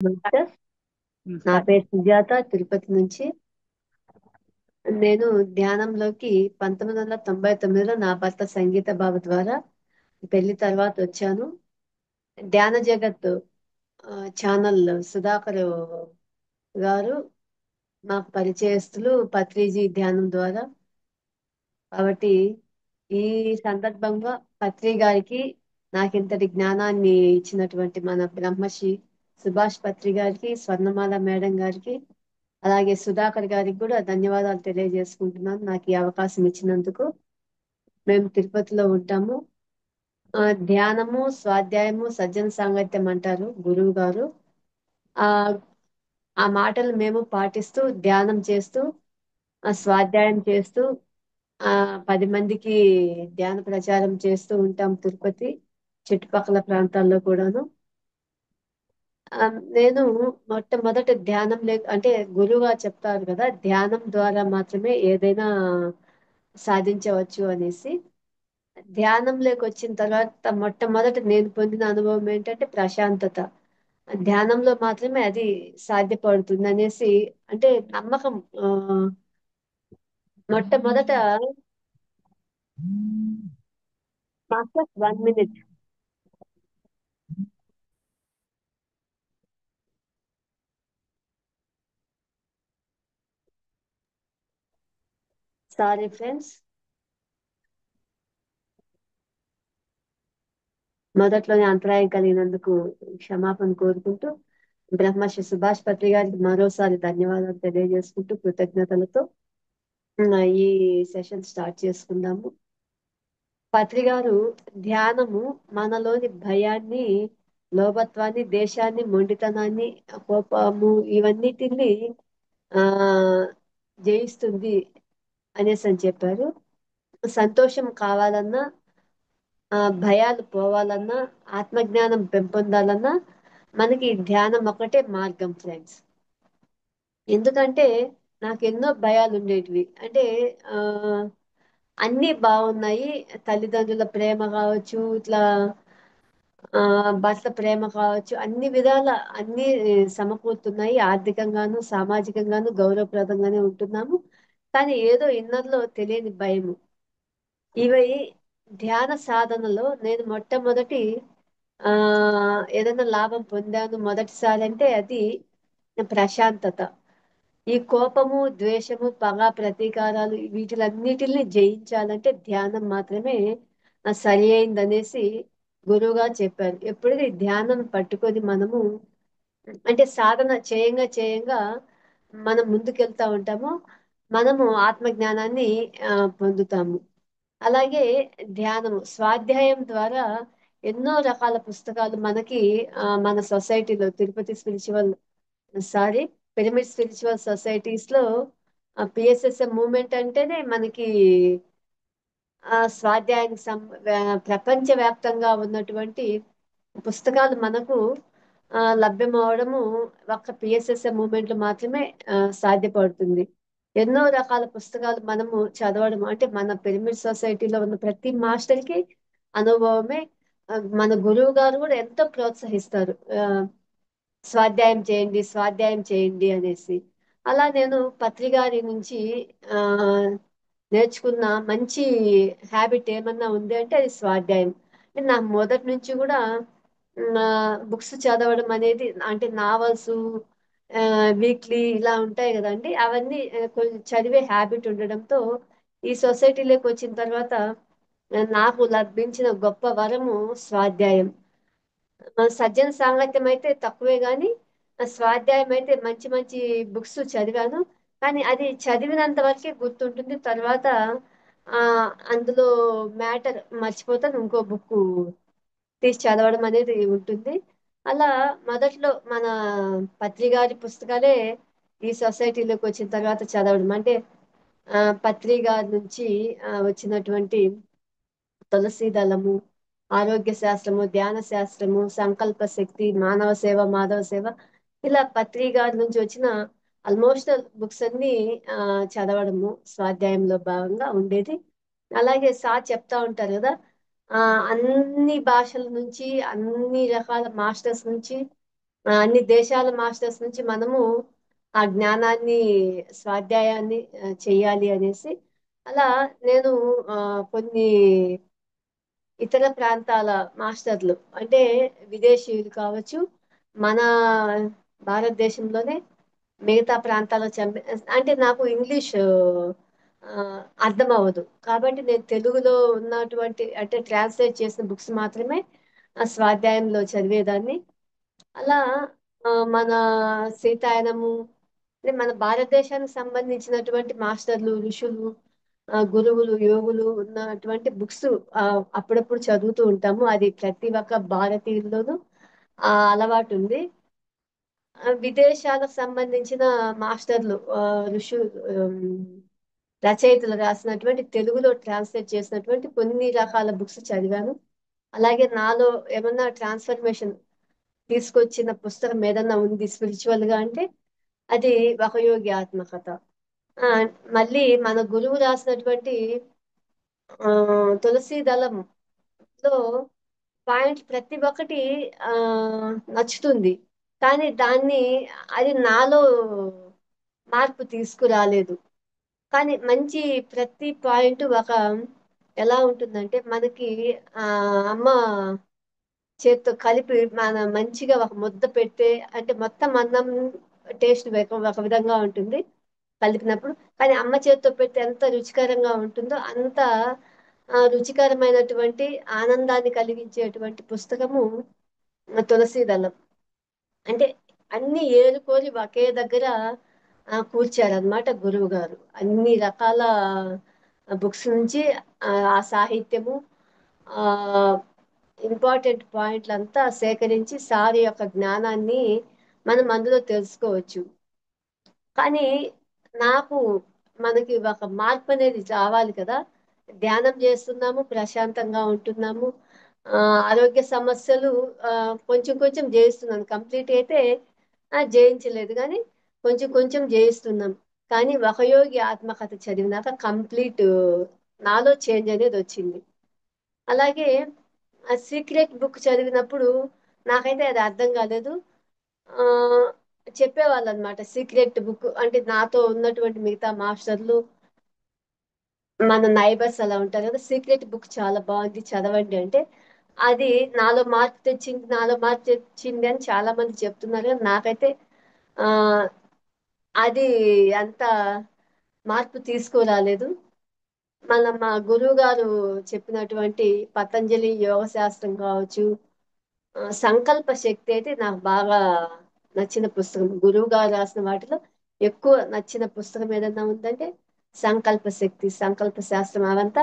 Masters. నా start. పేరు సుజాత, తిరుపతి నుంచి. నేను ధ్యానంలోకి 1999లో నా భర్త సంగీత బాబు ద్వారా పెళ్లి తర్వాత వచ్చాను. ధ్యాన జగత్ ఛానల్ సుధాకర్ గారు మాకు పరిచయస్తులు పత్రిజీ ధ్యానం ద్వారా. కాబట్టి ఈ సందర్భంగా పత్రి గారికి, నాకింతటి జ్ఞానాన్ని ఇచ్చినటువంటి మన బ్రహ్మశ్రీ సుభాష్ పత్రి గారికి, స్వర్ణమాల మేడం గారికి, అలాగే సుధాకర్ గారికి కూడా ధన్యవాదాలు తెలియజేసుకుంటున్నాను నాకు ఈ అవకాశం ఇచ్చినందుకు. మేము తిరుపతిలో ఉంటాము. ధ్యానము, స్వాధ్యాయము, సజ్జన సాంగత్యం అంటారు గురువు గారు. ఆ ఆ మాటలు మేము పాటిస్తూ ధ్యానం చేస్తూ స్వాధ్యాయం చేస్తూ ఆ 10 మందికి ధ్యాన ప్రచారం చేస్తూ ఉంటాం తిరుపతి చుట్టుపక్కల ప్రాంతాల్లో కూడాను. నేను మొట్టమొదట ధ్యానం అంటే గురువుగా చెప్తారు కదా, ధ్యానం ద్వారా మాత్రమే ఏదైనా సాధించవచ్చు అనేసి. ధ్యానంలోకి వచ్చిన తర్వాత మొట్టమొదట నేను పొందిన అనుభవం ఏంటంటే ప్రశాంతత. ధ్యానంలో మాత్రమే అది సాధ్యపడుతుంది అనేసి, అంటే నమ్మకం. మొట్టమొదట మాస్టర్ 1 minute. సారీ ఫ్రెండ్స్, మొదట్లోనే అంతరాయం కలిగినందుకు క్షమాపణ కోరుకుంటూ, బ్రహ్మశ్రీ సుభాష్ పత్రి గారికి మరోసారి ధన్యవాదాలు తెలియజేసుకుంటూ కృతజ్ఞతలతో ఈ సెషన్ స్టార్ట్ చేసుకుందాము. పత్రి గారు, ధ్యానము మనలోని భయాన్ని, లోభత్వాన్ని, దేశాన్ని, మొండితనాన్ని, కోపము ఇవన్నిటిని ఆ జయిస్తుంది అనేసి అని చెప్పారు. సంతోషం కావాలన్నా, భయాలు పోవాలన్నా, ఆత్మజ్ఞానం పెంపొందాలన్నా మనకి ధ్యానం ఒకటే మార్గం ఫ్రెండ్స్. ఎందుకంటే నాకు ఎన్నో భయాలు ఉండేటివి. అంటే ఆ అన్నీ బాగున్నాయి, తల్లిదండ్రుల ప్రేమ కావచ్చు, ఇట్లా భర్త ప్రేమ కావచ్చు, అన్ని విధాల అన్ని సమకూరుతున్నాయి. ఆర్థికంగాను, సామాజికంగాను గౌరవప్రదంగానే ఉంటున్నాము. కానీ ఏదో ఇన్నర్లో తెలియని భయము. ఇవి ధ్యాన సాధనలో నేను మొట్టమొదటి ఆ ఏదైనా లాభం పొందాను మొదటిసారి అంటే అది ప్రశాంతత. ఈ కోపము, ద్వేషము, పగ, ప్రతీకారాలు వీటిలన్నిటిని జయించాలంటే ధ్యానం మాత్రమే సరి అయిందనేసి గురువుగా చెప్పారు. ఎప్పుడైతే ఈ ధ్యానం పట్టుకొని మనము, అంటే సాధన చేయంగా చేయంగా మనం ముందుకెళ్తా ఉంటామో మనము ఆత్మజ్ఞానాన్ని పొందుతాము. అలాగే ధ్యానము, స్వాధ్యాయం ద్వారా ఎన్నో రకాల పుస్తకాలు మనకి మన సొసైటీలో Tirupati spiritual sorry pyramid spiritual societies లో పిఎస్ఎస్ఎం మూమెంట్ అంటేనే మనకి స్వాధ్యాయానికి ప్రపంచవ్యాప్తంగా ఉన్నటువంటి పుస్తకాలు మనకు లభ్యం అవడము ఒక్క పిఎస్ఎస్ఎం మూమెంట్ లో మాత్రమే సాధ్యపడుతుంది. ఎన్నో రకాల పుస్తకాలు మనము చదవడం అంటే మన పిరమిడ్ సొసైటీలో ఉన్న ప్రతి మాస్టర్ కి అనుభవమే. మన గురువు గారు కూడా ఎంతో ప్రోత్సహిస్తారు, స్వాధ్యాయం చేయండి, స్వాధ్యాయం చేయండి అనేసి. అలా నేను పత్రిగారి నుంచి ఆ నేర్చుకున్న మంచి హ్యాబిట్ ఏమన్నా ఉంది అంటే అది స్వాధ్యాయం. నా మొదటి నుంచి కూడా బుక్స్ చదవడం అనేది, అంటే నావల్స్ వీక్లీ ఇలా ఉంటాయి కదండి, అవన్నీ కొంచెం చదివే హ్యాబిట్ ఉండడంతో ఈ సొసైటీలోకి వచ్చిన తర్వాత నాకు లభించిన గొప్ప వరము స్వాధ్యాయం. సజ్జన సాంగత్యం అయితే తక్కువే గాని స్వాధ్యాయం అయితే మంచి మంచి బుక్స్ చదివాను. కానీ అది చదివినంత వరకే గుర్తుంటుంది. తర్వాత ఆ అందులో మ్యాటర్ మర్చిపోతాను, ఇంకో బుక్ తీసి చదవడం అనేది ఉంటుంది. అలా మొదట్లో మన పత్రి గారి పుస్తకాలే ఈ సొసైటీలోకి వచ్చిన తర్వాత చదవడం, అంటే పత్రి గారి నుంచి వచ్చినటువంటి తులసి దళము, ఆరోగ్య శాస్త్రము, ధ్యాన శాస్త్రము, సంకల్ప శక్తి, మానవ సేవ, మాధవ సేవ, ఇలా పత్రి గారి నుంచి వచ్చిన ఆల్మోస్ట్ బుక్స్ అన్ని ఆ చదవడము స్వాధ్యాయంలో భాగంగా ఉండేది. అలాగే సార్ చెప్తా ఉంటారు కదా, ఆ అన్ని భాషల నుంచి, అన్ని రకాల మాస్టర్స్ నుంచి అన్ని దేశాల మాస్టర్స్ నుంచి మనము ఆ జ్ఞానాన్ని స్వాధ్యాయాన్ని చెయ్యాలి అనేసి అలా నేను ఆ, కొన్ని ఇతర ప్రాంతాల మాస్టర్లు అంటే విదేశీయులు కావచ్చు, మన భారతదేశంలోనే మిగతా ప్రాంతాల అంటే నాకు ఇంగ్లీష్ ఆ, అర్థం అవ్వదు కాబట్టి నేను తెలుగులో ఉన్నటువంటి అంటే ట్రాన్స్లేట్ చేసిన బుక్స్ మాత్రమే ఆ స్వాధ్యాయంలో చదివేదాన్ని. అలా మన సీతాయనము అంటే మన భారతదేశానికి సంబంధించినటువంటి మాస్టర్లు, ఋషులు, గురువులు, యోగులు ఉన్నటువంటి బుక్స్ అప్పుడప్పుడు చదువుతూ ఉంటాము. అది ప్రతి ఒక్క భారతీయుల్లోనూ ఆ అలవాటు ఉంది. విదేశాలకు సంబంధించిన మాస్టర్లు, ఋషులు, రచయితలు రాసినటువంటి తెలుగులో ట్రాన్స్లేట్ చేసినటువంటి కొన్ని రకాల బుక్స్ చదివాను. అలాగే నాలో ఏమన్నా ట్రాన్స్ఫర్మేషన్ తీసుకొచ్చిన పుస్తకం ఏదన్నా ఉంది స్పిరిచువల్ గా అంటే అది ఒక యోగి ఆత్మకథ. ఆ, మళ్ళీ మన గురువు రాసినటువంటి ఆ తులసి దళంలో పాయింట్ ప్రతి ఒక్కటి ఆ నచ్చుతుంది. కానీ దాన్ని అది నాలో మార్పు తీసుకురాలేదు. కానీ మంచి ప్రతి పాయింట్ ఒక ఎలా ఉంటుందంటే మనకి ఆ అమ్మ చేత్తో కలిపి మన మంచిగా ఒక ముద్ద పెడితే అంటే మొత్తం అన్నం టేస్ట్ ఒక విధంగా ఉంటుంది కలిపినప్పుడు. కానీ అమ్మ చేత్తో పెడితే ఎంత రుచికరంగా ఉంటుందో అంత రుచికరమైనటువంటి ఆనందాన్ని కలిగించేటువంటి పుస్తకము తులసీదళం. అంటే అన్ని ఏరుకోరి ఒకే దగ్గర కూర్చారనమాట గురువు గారు. అన్ని రకాల బుక్స్ నుంచి ఆ సాహిత్యము, ఆ ఇంపార్టెంట్ పాయింట్లంతా సేకరించి సార్ యొక్క జ్ఞానాన్ని మనం అందులో తెలుసుకోవచ్చు. కానీ నాకు మనకి ఒక మార్పు అనేది రావాలి కదా. ధ్యానం చేస్తున్నాము, ప్రశాంతంగా ఉంటున్నాము. ఆ, ఆరోగ్య సమస్యలు ఆ, కొంచెం కొంచెం జయిస్తున్నాను. కంప్లీట్ అయితే జయించలేదు కానీ కొంచెం కొంచెం జయిస్తున్నాం. కానీ ఒక యోగి ఆత్మకథ చదివినాక కంప్లీట్ నాలో చేంజ్ అనేది వచ్చింది. అలాగే ఆ సీక్రెట్ బుక్ చదివినప్పుడు నాకైతే అది అర్థం కాలేదు. ఆ చెప్పేవాళ్ళు అనమాట సీక్రెట్ బుక్ అంటే నాతో ఉన్నటువంటి మిగతా మాస్టర్లు, మన నైబర్స్ అలా ఉంటారు కదా, సీక్రెట్ బుక్ చాలా బాగుంది చదవండి అంటే అది నాలో మార్పు తెచ్చింది అని చాలా మంది చెప్తున్నారు. కానీ నాకైతే ఆ అది అంత మార్పు తీసుకురాలేదు. మా గురువు గారు చెప్పినటువంటి పతంజలి యోగ శాస్త్రం కావచ్చు, సంకల్ప శక్తి అయితే నాకు బాగా నచ్చిన పుస్తకం. గురువు గారు రాసిన వాటిలో ఎక్కువ నచ్చిన పుస్తకం ఏదన్నా ఉందంటే సంకల్ప శక్తి, సంకల్ప శాస్త్రం. అవంతా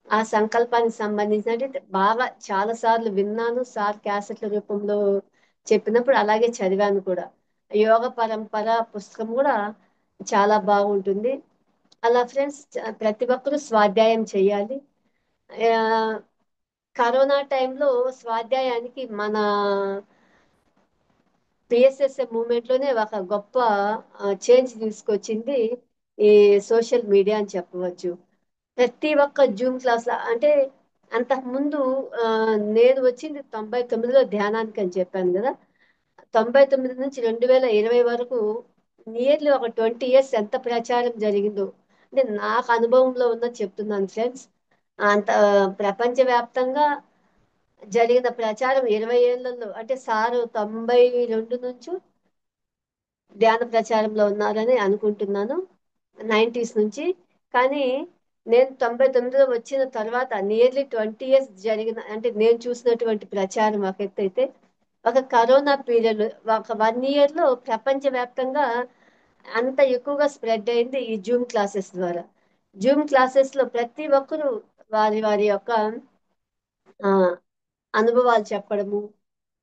ఆ సంకల్పానికి సంబంధించినట్టు బాగా చాలా సార్లు విన్నాను. సార్ క్యాసెట్ల రూపంలో చెప్పినప్పుడు అలాగే చదివాను కూడా. యోగ పరంపర పుస్తకం కూడా చాలా బాగుంటుంది. అలా ఫ్రెండ్స్ ప్రతి ఒక్కరూ స్వాధ్యాయం చేయాలి. ఆ, కరోనా టైంలో స్వాధ్యాయానికి మన పిఎస్ఎస్ఎం మూమెంట్ లోనే ఒక గొప్ప చేంజ్ తీసుకొచ్చింది ఈ సోషల్ మీడియా అని చెప్పవచ్చు. ప్రతి ఒక్క జూమ్ క్లాస్ అంటే అంతకు ముందు ఆ, నేను వచ్చింది 99లో ధ్యానానికి అని చెప్పాను కదా. 99 నుంచి 2020 వరకు నియర్లీ ఒక 20 ఇయర్స్ ఎంత ప్రచారం జరిగిందో అంటే నాకు అనుభవంలో ఉన్నది చెప్తున్నాను ఫ్రెండ్స్. అంత ప్రపంచవ్యాప్తంగా జరిగిన ప్రచారం 20 ఏళ్లలో అంటే సారు 92 నుంచి ధ్యాన ప్రచారంలో ఉన్నారని అనుకుంటున్నాను, 90s నుంచి. కానీ నేను 99లో వచ్చిన తర్వాత నియర్లీ 20 ఇయర్స్ జరిగిన అంటే నేను చూసినటువంటి ప్రచారం ఒక ఎత్తు అయితే, ఒక కరోనా పీరియడ్ ఒక 1 ఇయర్ లో ప్రపంచవ్యాప్తంగా అంత ఎక్కువగా స్ప్రెడ్ అయింది ఈ జూమ్ క్లాసెస్ ద్వారా. జూమ్ క్లాసెస్ లో ప్రతి ఒక్కరూ వారి వారి యొక్క ఆ, అనుభవాలు చెప్పడము,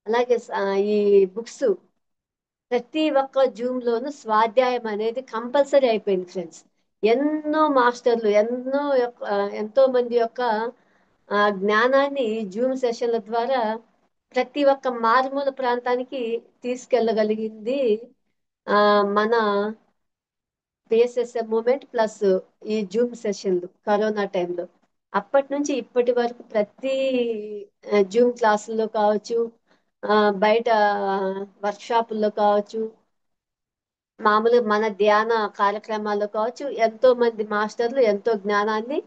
అలాగే ఈ బుక్స్ ప్రతి ఒక్క జూమ్ లోను స్వాధ్యాయం అనేది కంపల్సరీ అయిపోయింది ఫ్రెండ్స్. ఎన్నో మాస్టర్లు ఎంతో మంది యొక్క జ్ఞానాన్ని ఈ జూమ్ సెషన్ల ద్వారా ప్రతి ఒక్క మారుమూల ప్రాంతానికి తీసుకెళ్ళగలిగింది ఆ మన పిఎస్ఎస్ఎం మూమెంట్ ప్లస్ ఈ జూమ్ సెషన్లు కరోనా టైంలో. అప్పటి నుంచి ఇప్పటి వరకు ప్రతి జూమ్ క్లాసుల్లో కావచ్చు, బయట వర్క్షాపుల్లో కావచ్చు, మామూలుగా మన ధ్యాన కార్యక్రమాల్లో కావచ్చు, ఎంతో మంది మాస్టర్లు ఎంతో జ్ఞానాన్ని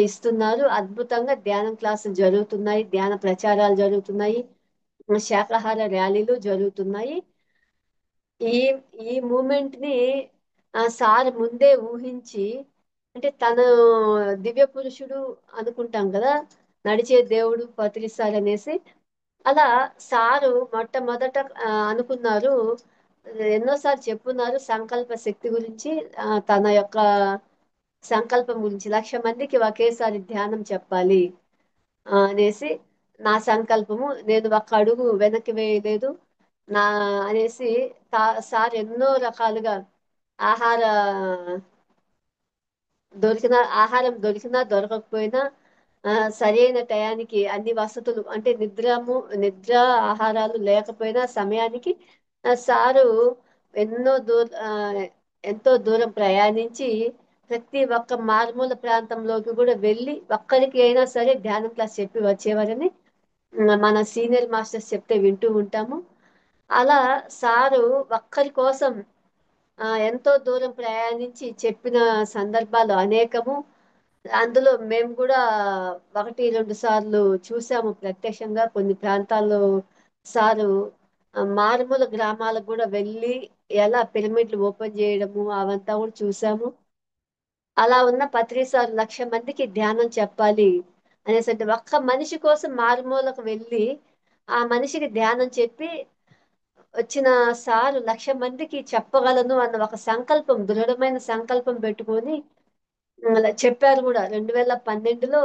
ఇస్తున్నారు. అద్భుతంగా ధ్యానం క్లాసులు జరుగుతున్నాయి, ధ్యాన ప్రచారాలు జరుగుతున్నాయి, శాకాహార ర్యాలీలు జరుగుతున్నాయి. ఈ ఈ మూమెంట్ ని సార్ ముందే ఊహించి, అంటే తను దివ్య పురుషుడు అనుకుంటాం కదా, నడిచే దేవుడు పత్రి సార్ అనేసి. అలా సారు మొట్టమొదట అనుకున్నారు, ఎన్నోసార్లు చెప్పున్నారు సంకల్ప శక్తి గురించి, తన యొక్క సంకల్పం గురించి 1,00,000 మందికి ఒకేసారి ధ్యానం చెప్పాలి అనేసి. నా సంకల్పము, నేను ఒక్క అడుగు వెనక్కి వేయలేదు నా అనేసి. సార్ ఎన్నో రకాలుగా ఆహార ఆహారం దొరికినా దొరకకపోయినా ఆ, సరైన టయానికి అన్ని వసతులు, అంటే నిద్ర ఆహారాలు లేకపోయినా సమయానికి సారు ఎన్నో దూర ఎంతో దూరం ప్రయాణించి ప్రతి ఒక్క మారుమూల ప్రాంతంలోకి కూడా వెళ్ళి ఒక్కరికి అయినా సరే ధ్యానం క్లాస్ చెప్పి వచ్చేవారని మన సీనియర్ మాస్టర్స్ చెప్తే వింటూ ఉంటాము. అలా సారు ఒక్కరి కోసం ఎంతో దూరం ప్రయాణించి చెప్పిన సందర్భాలు అనేకము. అందులో మేము కూడా 1, 2 సార్లు చూసాము ప్రత్యక్షంగా. కొన్ని ప్రాంతాల్లో సారు మారుమూల గ్రామాలకు కూడా వెళ్ళి ఎలా పిరమిడ్లు ఓపెన్ చేయడము అవంతా కూడా చూసాము. అలా ఉన్న పత్రి సార్ 1,00,000 మందికి ధ్యానం చెప్పాలి అనేసి, అంటే ఒక్క మనిషి కోసం మారుమూలకు వెళ్ళి ఆ మనిషికి ధ్యానం చెప్పి వచ్చిన సారు 1,00,000 మందికి చెప్పగలను అన్న ఒక సంకల్పం, దృఢమైన సంకల్పం పెట్టుకొని అలా చెప్పారు కూడా. 2012లో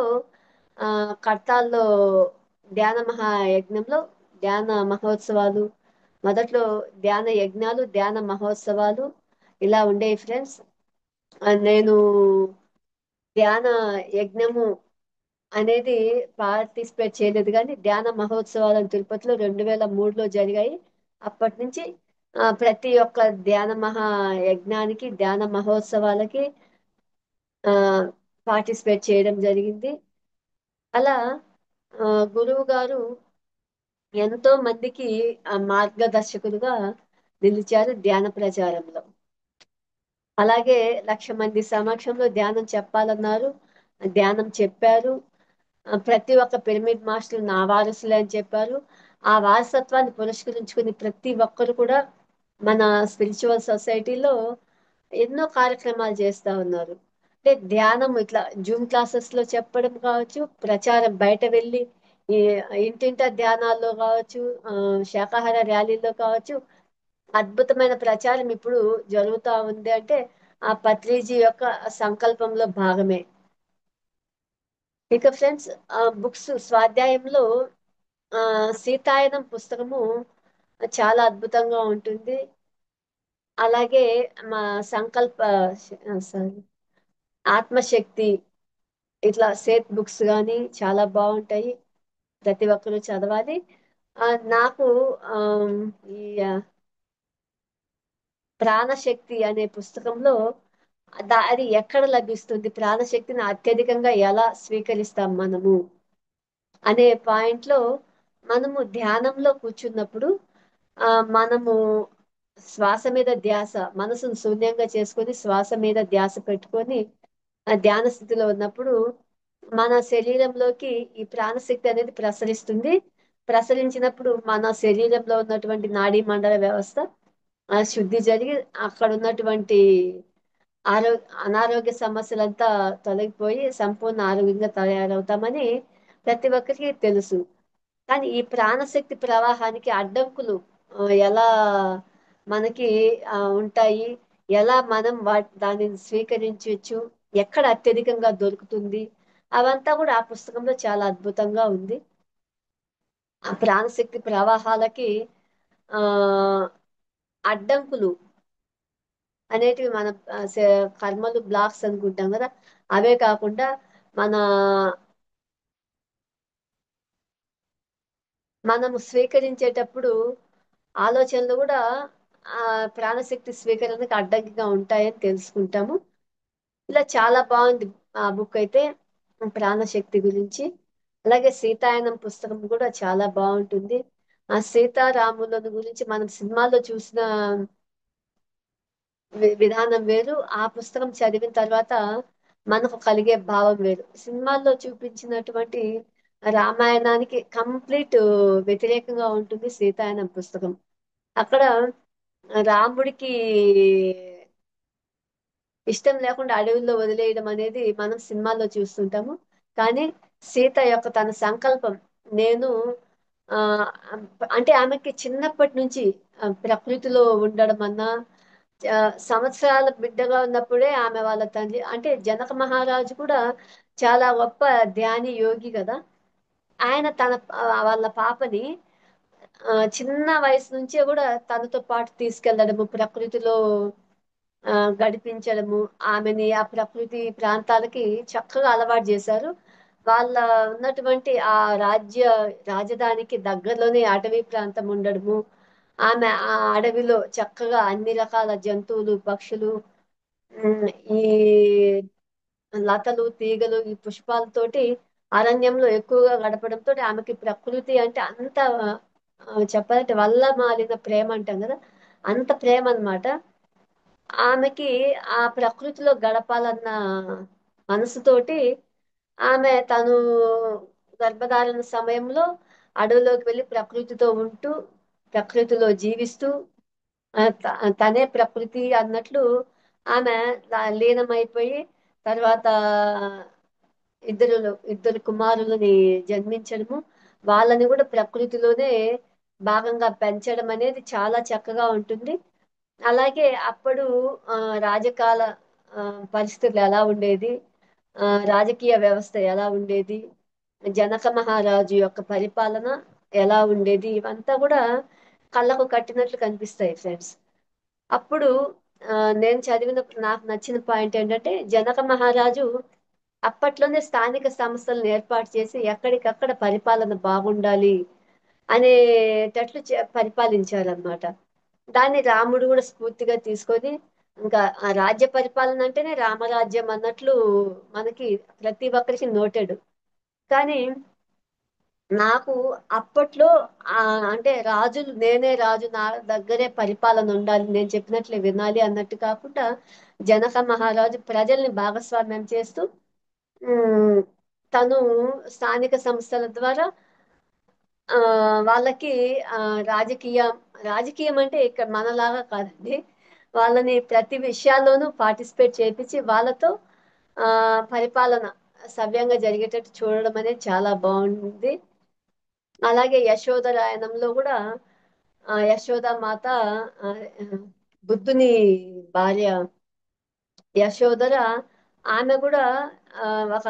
ఆ కడతాల్లో ధ్యాన మహాయజ్ఞంలో ధ్యాన మహోత్సవాలు, మొదట్లో ధ్యాన యజ్ఞాలు, ధ్యాన మహోత్సవాలు ఇలా ఉండేవి ఫ్రెండ్స్. నేను ధ్యాన యజ్ఞము అనేది పార్టిసిపేట్ చేయలేదు, కానీ ధ్యాన మహోత్సవాలు తిరుపతిలో 2003లో జరిగాయి. అప్పటి నుంచి ప్రతి ఒక్క ధ్యాన మహాయజ్ఞానికి, ధ్యాన మహోత్సవాలకి ఆ పార్టిసిపేట్ చేయడం జరిగింది. అలా గురువు గారు ఎంతో మందికి మార్గదర్శకులుగా నిలిచారు ధ్యాన ప్రచారంలో. అలాగే 1,00,000 మంది సమక్షంలో ధ్యానం చెప్పాలన్నారు, ధ్యానం చెప్పారు. ప్రతి ఒక్క పిరమిడ్ మాస్టర్ నా వారసులే అని చెప్పారు. ఆ వారసత్వాన్ని పురస్కరించుకుని ప్రతి ఒక్కరు కూడా మన స్పిరిచువల్ సొసైటీలో ఎన్నో కార్యక్రమాలు చేస్తా ఉన్నారు. అంటే ధ్యానం ఇట్లా జూమ్ క్లాసెస్ లో చెప్పడం కావచ్చు, ప్రచారం బయట వెళ్ళి ఈ ఇంటింటా ధ్యానాల్లో కావచ్చు, శాకాహార ర్యాలీలో కావచ్చు, అద్భుతమైన ప్రచారం ఇప్పుడు జరుగుతా ఉంది. అంటే ఆ పత్రిజీ యొక్క సంకల్పంలో భాగమే. ఇక ఫ్రెండ్స్, బుక్స్ స్వాధ్యాయంలో సీతాయనం పుస్తకము చాలా అద్భుతంగా ఉంటుంది. అలాగే మా సంకల్ప సారీ ఆత్మశక్తి, ఇట్లా సేత్ బుక్స్ కానీ చాలా బాగుంటాయి, ప్రతి ఒక్కరూ చదవాలి. నాకు ఆమ్, ఈ ప్రాణశక్తి అనే పుస్తకంలో అది ఎక్కడ లభిస్తుంది, ప్రాణశక్తిని అత్యధికంగా ఎలా స్వీకరిస్తాం మనము అనే పాయింట్ లో, మనము ధ్యానంలో కూర్చున్నప్పుడు మనము శ్వాస మీద ధ్యాస, మనసును శూన్యంగా చేసుకొని శ్వాస మీద ధ్యాస పెట్టుకొని ధ్యాన స్థితిలో ఉన్నప్పుడు మన శరీరంలోకి ఈ ప్రాణశక్తి అనేది ప్రసరిస్తుంది. ప్రసరించినప్పుడు మన శరీరంలో ఉన్నటువంటి నాడీ మండల వ్యవస్థ శుద్ధి జరిగి అక్కడ ఉన్నటువంటి అనారోగ్య సమస్యలంతా తొలగిపోయి సంపూర్ణ ఆరోగ్యంగా తయారవుతామని ప్రతి ఒక్కరికి తెలుసు. కానీ ఈ ప్రాణశక్తి ప్రవాహానికి అడ్డంకులు ఎలా మనకి ఉంటాయి, ఎలా మనం దానిని స్వీకరించవచ్చు, ఎక్కడ అత్యధికంగా దొరుకుతుంది, అవంతా కూడా ఆ పుస్తకంలో చాలా అద్భుతంగా ఉంది. ఆ ప్రాణశక్తి ప్రవాహాలకి ఆ అడ్డంకులు అనేటివి మన కర్మలు బ్లాక్స్ అనుకుంటాం కదా, అవే కాకుండా మన మనము స్వీకరించేటప్పుడు ఆలోచనలు కూడా ఆ ప్రాణశక్తి స్వీకరణకు అడ్డంకిగా ఉంటాయని తెలుసుకుంటాము. ఇలా చాలా బాగుంది ఆ బుక్ అయితే, ప్రాణశక్తి గురించి. అలాగే సీతాయనం పుస్తకం కూడా చాలా బాగుంటుంది. ఆ సీతారాములను గురించి మనం సినిమాల్లో చూసిన విధానం వేరు, ఆ పుస్తకం చదివిన తర్వాత మనకు కలిగే భావం వేరు. సినిమాల్లో చూపించినటువంటి రామాయణానికి కంప్లీట్ వ్యతిరేకంగా ఉంటుంది సీతాయనం పుస్తకం. అక్కడ రాముడికి ఇష్టం లేకుండా అడవుల్లో వదిలేయడం అనేది మనం సినిమాల్లో చూస్తుంటాము. కానీ సీత యొక్క తన సంకల్పం, నేను ఆ అంటే ఆమెకి చిన్నప్పటి నుంచి ప్రకృతిలో ఉండడం అన్నా, ఆ, సంవత్సరాల బిడ్డగా ఉన్నప్పుడే ఆమె వాళ్ళ తండ్రి అంటే జనక మహారాజు కూడా చాలా గొప్ప ధ్యాని యోగి కదా. ఆయన తన వాళ్ళ పాపని చిన్న వయసు నుంచే కూడా తనతో పాటు తీసుకెళ్లడము, ప్రకృతిలో గడిపించడము, ఆమెని ఆ ప్రకృతి ప్రాంతాలకి చక్కగా అలవాటు చేశారు. వాళ్ళ ఉన్నటువంటి ఆ రాజధానికి దగ్గరలోనే అటవీ ప్రాంతం ఉండడము, ఆమె ఆ అడవిలో చక్కగా అన్ని రకాల జంతువులు, పక్షులు, ఉమ్, ఈ లతలు, తీగలు, ఈ పుష్పాలతోటి అరణ్యంలో ఎక్కువగా గడపడంతో ఆమెకి ప్రకృతి అంటే అంత చెప్పాలంటే వల్ల మాలిన ప్రేమ అంటాం కదా, అంత ప్రేమ అన్నమాట. ఆమెకి ఆ ప్రకృతిలో గడపాలన్న మనసుతోటి ఆమె తను గర్భధారణ సమయంలో అడవిలోకి వెళ్ళి ప్రకృతితో ఉంటూ, ప్రకృతిలో జీవిస్తూ, తనే ప్రకృతి అన్నట్లు ఆమె లీనమైపోయి తర్వాత ఇద్దరు ఇద్దరు కుమారులని జన్మించడము, వాళ్ళని కూడా ప్రకృతిలోనే భాగంగా పెంచడం అనేది చాలా చక్కగా ఉంటుంది. అలాగే అప్పుడు ఆ, రాజకాల ఆ, పరిస్థితులు ఎలా ఉండేది, ఆ, రాజకీయ వ్యవస్థ ఎలా ఉండేది, జనక మహారాజు యొక్క పరిపాలన ఎలా ఉండేది, ఇవంతా కూడా కళ్ళకు కట్టినట్లు కనిపిస్తాయి ఫ్రెండ్స్. అప్పుడు ఆ, నేను చదివిన నాకు నచ్చిన పాయింట్ ఏంటంటే జనక మహారాజు అప్పట్లోనే స్థానిక సంస్థలను ఏర్పాటు చేసి ఎక్కడికక్కడ పరిపాలన బాగుండాలి అనేటట్లు పరిపాలించారనమాట. దాన్ని రాముడు కూడా స్ఫూర్తిగా తీసుకొని ఇంకా ఆ రాజ్య పరిపాలన అంటేనే రామరాజ్యం అన్నట్లు మనకి ప్రతి ఒక్కరికి నోటెడ్. కానీ నాకు అప్పట్లో ఆ అంటే రాజులు, నేనే రాజు, నా దగ్గరే పరిపాలన ఉండాలి, నేను చెప్పినట్లే వినాలి అన్నట్టు కాకుండా జనక మహారాజు ప్రజల్ని భాగస్వామ్యం చేస్తూ ఉమ్, తను స్థానిక సంస్థల ద్వారా ఆ వాళ్ళకి ఆ రాజకీయం రాజకీయం అంటే ఇక్కడ మనలాగా కాదండి. వాళ్ళని ప్రతి విషయాల్లోనూ పార్టిసిపేట్ చేపించి వాళ్ళతో ఆ పరిపాలన సవ్యంగా జరిగేటట్టు చూడడం అనేది చాలా బాగుంది. అలాగే యశోదరాయనంలో కూడా యశోద మాత ఆ, బుద్ధుని భార్య యశోదర, ఆమె కూడా ఆ, ఒక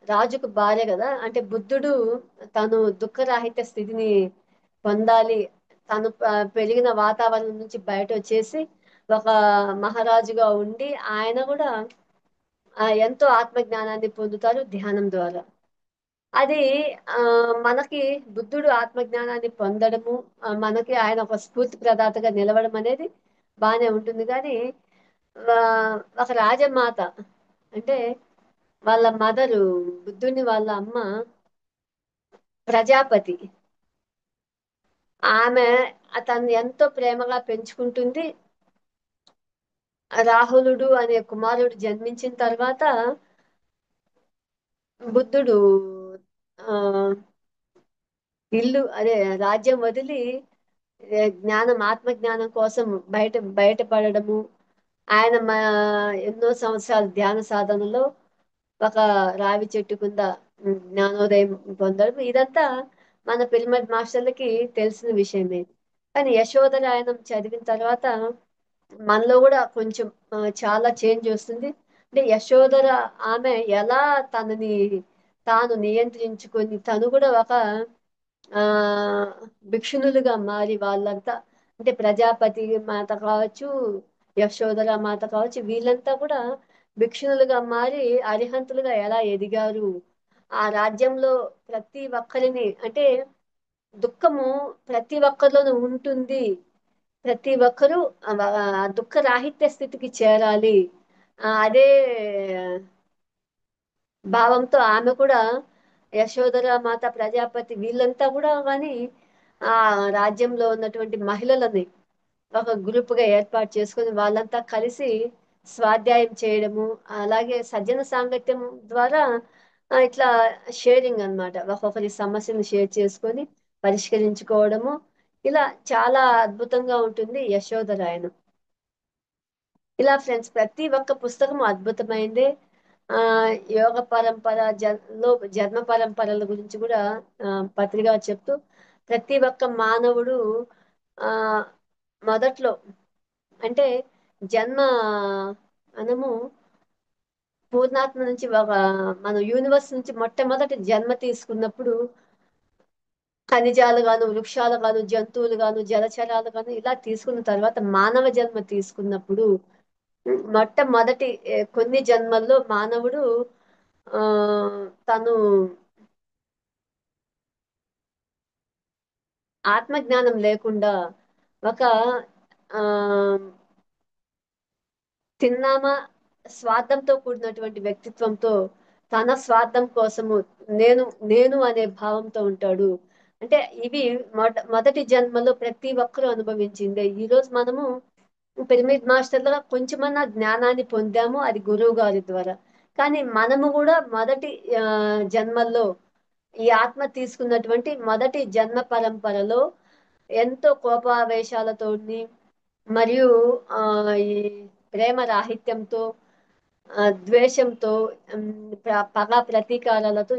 రాజుకు భార్య కదా. అంటే బుద్ధుడు తను దుఃఖరాహిత్య స్థితిని పొందాలి, తను పెరిగిన వాతావరణం నుంచి బయట వచ్చేసి ఒక మహారాజుగా ఉండి ఆయన కూడా ఎంతో ఆత్మజ్ఞానాన్ని పొందుతారు ధ్యానం ద్వారా. అది ఆ మనకి బుద్ధుడు ఆత్మజ్ఞానాన్ని పొందడము, మనకి ఆయన ఒక స్ఫూర్తి ప్రదాతగా నిలవడం అనేది బాగానే ఉంటుంది. కానీ ఆ, ఒక రాజమాత అంటే వాళ్ళ మదరు, బుద్ధుని వాళ్ళ అమ్మ ప్రజాపతి, ఆమె అతన్ని ఎంతో ప్రేమగా పెంచుకుంటుంది. రాహులుడు అనే కుమారుడు జన్మించిన తర్వాత బుద్ధుడు ఆ ఇల్లు అదే రాజ్యం వదిలి జ్ఞానం, ఆత్మజ్ఞానం కోసం బయటపడడము, ఆయన ఎన్నో సంవత్సరాల ధ్యాన సాధనలో ఒక రావి చెట్టు కింద జ్ఞానోదయం పొందడం, ఇదంతా మన పిరమిడ్ మాస్టర్లకి తెలిసిన విషయమే. కానీ యశోదరాయనం చదివిన తర్వాత మనలో కూడా కొంచెం చాలా చేంజ్ వస్తుంది. అంటే యశోదర ఆమె ఎలా తనని తాను నియంత్రించుకొని తను కూడా ఒక ఆ భిక్షునులుగా మారి వాళ్ళంతా అంటే ప్రజాపతి మాత కావచ్చు, యశోదర మాత కావచ్చు, వీళ్ళంతా కూడా భిక్షునులుగా మారి అరిహంతులుగా ఎలా ఎదిగారు. ఆ రాజ్యంలో ప్రతి ఒక్కరిని అంటే దుఃఖము ప్రతి ఒక్కరిలోనూ ఉంటుంది, ప్రతి ఒక్కరూ ఆ దుఃఖ రాహిత్య స్థితికి చేరాలి. అదే భావంతో ఆమె కూడా యశోదర మాత, ప్రజాపతి వీళ్ళంతా కూడా కానీ ఆ రాజ్యంలో ఉన్నటువంటి మహిళలని ఒక గ్రూపుగా ఏర్పాటు చేసుకొని వాళ్ళంతా కలిసి స్వాధ్యాయం చేయడము, అలాగే సజ్జన సాంగత్యం ద్వారా ఇట్లా షేరింగ్ అన్నమాట. ఒక్కొక్కరి సమస్యను షేర్ చేసుకొని పరిష్కరించుకోవడము. ఇలా చాలా అద్భుతంగా ఉంటుంది యశోధరాయనం. ఇలా ఫ్రెండ్స్ ప్రతి ఒక్క పుస్తకం అద్భుతమైందే. ఆ యోగ పరంపర లో జన్మ పరంపరల గురించి కూడా పత్రిక చెప్తూ ప్రతి ఒక్క మానవుడు ఆ మొదట్లో అంటే జన్మ మనము పూర్ణాత్మ నుంచి ఒక మన యూనివర్స్ నుంచి మొట్టమొదటి జన్మ తీసుకున్నప్పుడు ఖనిజాలు గాను, వృక్షాలు గాను, జంతువులు గాను, జలచరాలు గాను ఇలా తీసుకున్న తర్వాత మానవ జన్మ తీసుకున్నప్పుడు మొట్టమొదటి కొన్ని జన్మల్లో మానవుడు ఆ తను ఆత్మజ్ఞానం లేకుండా ఒక ఆ తిన్నామా స్వార్థంతో కూడినటువంటి వ్యక్తిత్వంతో తన స్వార్థం కోసము నేను నేను అనే భావంతో ఉంటాడు. అంటే ఇవి మొదటి జన్మలో ప్రతి ఒక్కరూ అనుభవించిందే. ఈ రోజు మనము పిరమిడ్ మాస్టర్లుగా కొంచెమన్నా జ్ఞానాన్ని పొందాము, అది గురువు గారి ద్వారా. కానీ మనము కూడా మొదటి ఆ, జన్మల్లో ఈ ఆత్మ తీసుకున్నటువంటి మొదటి జన్మ పరంపరలో ఎంతో కోపావేశాలతోని మరియు ఆ ఈ ప్రేమ రాహిత్యంతో ద్వేషంతో పగ ప్రతీకారాలతో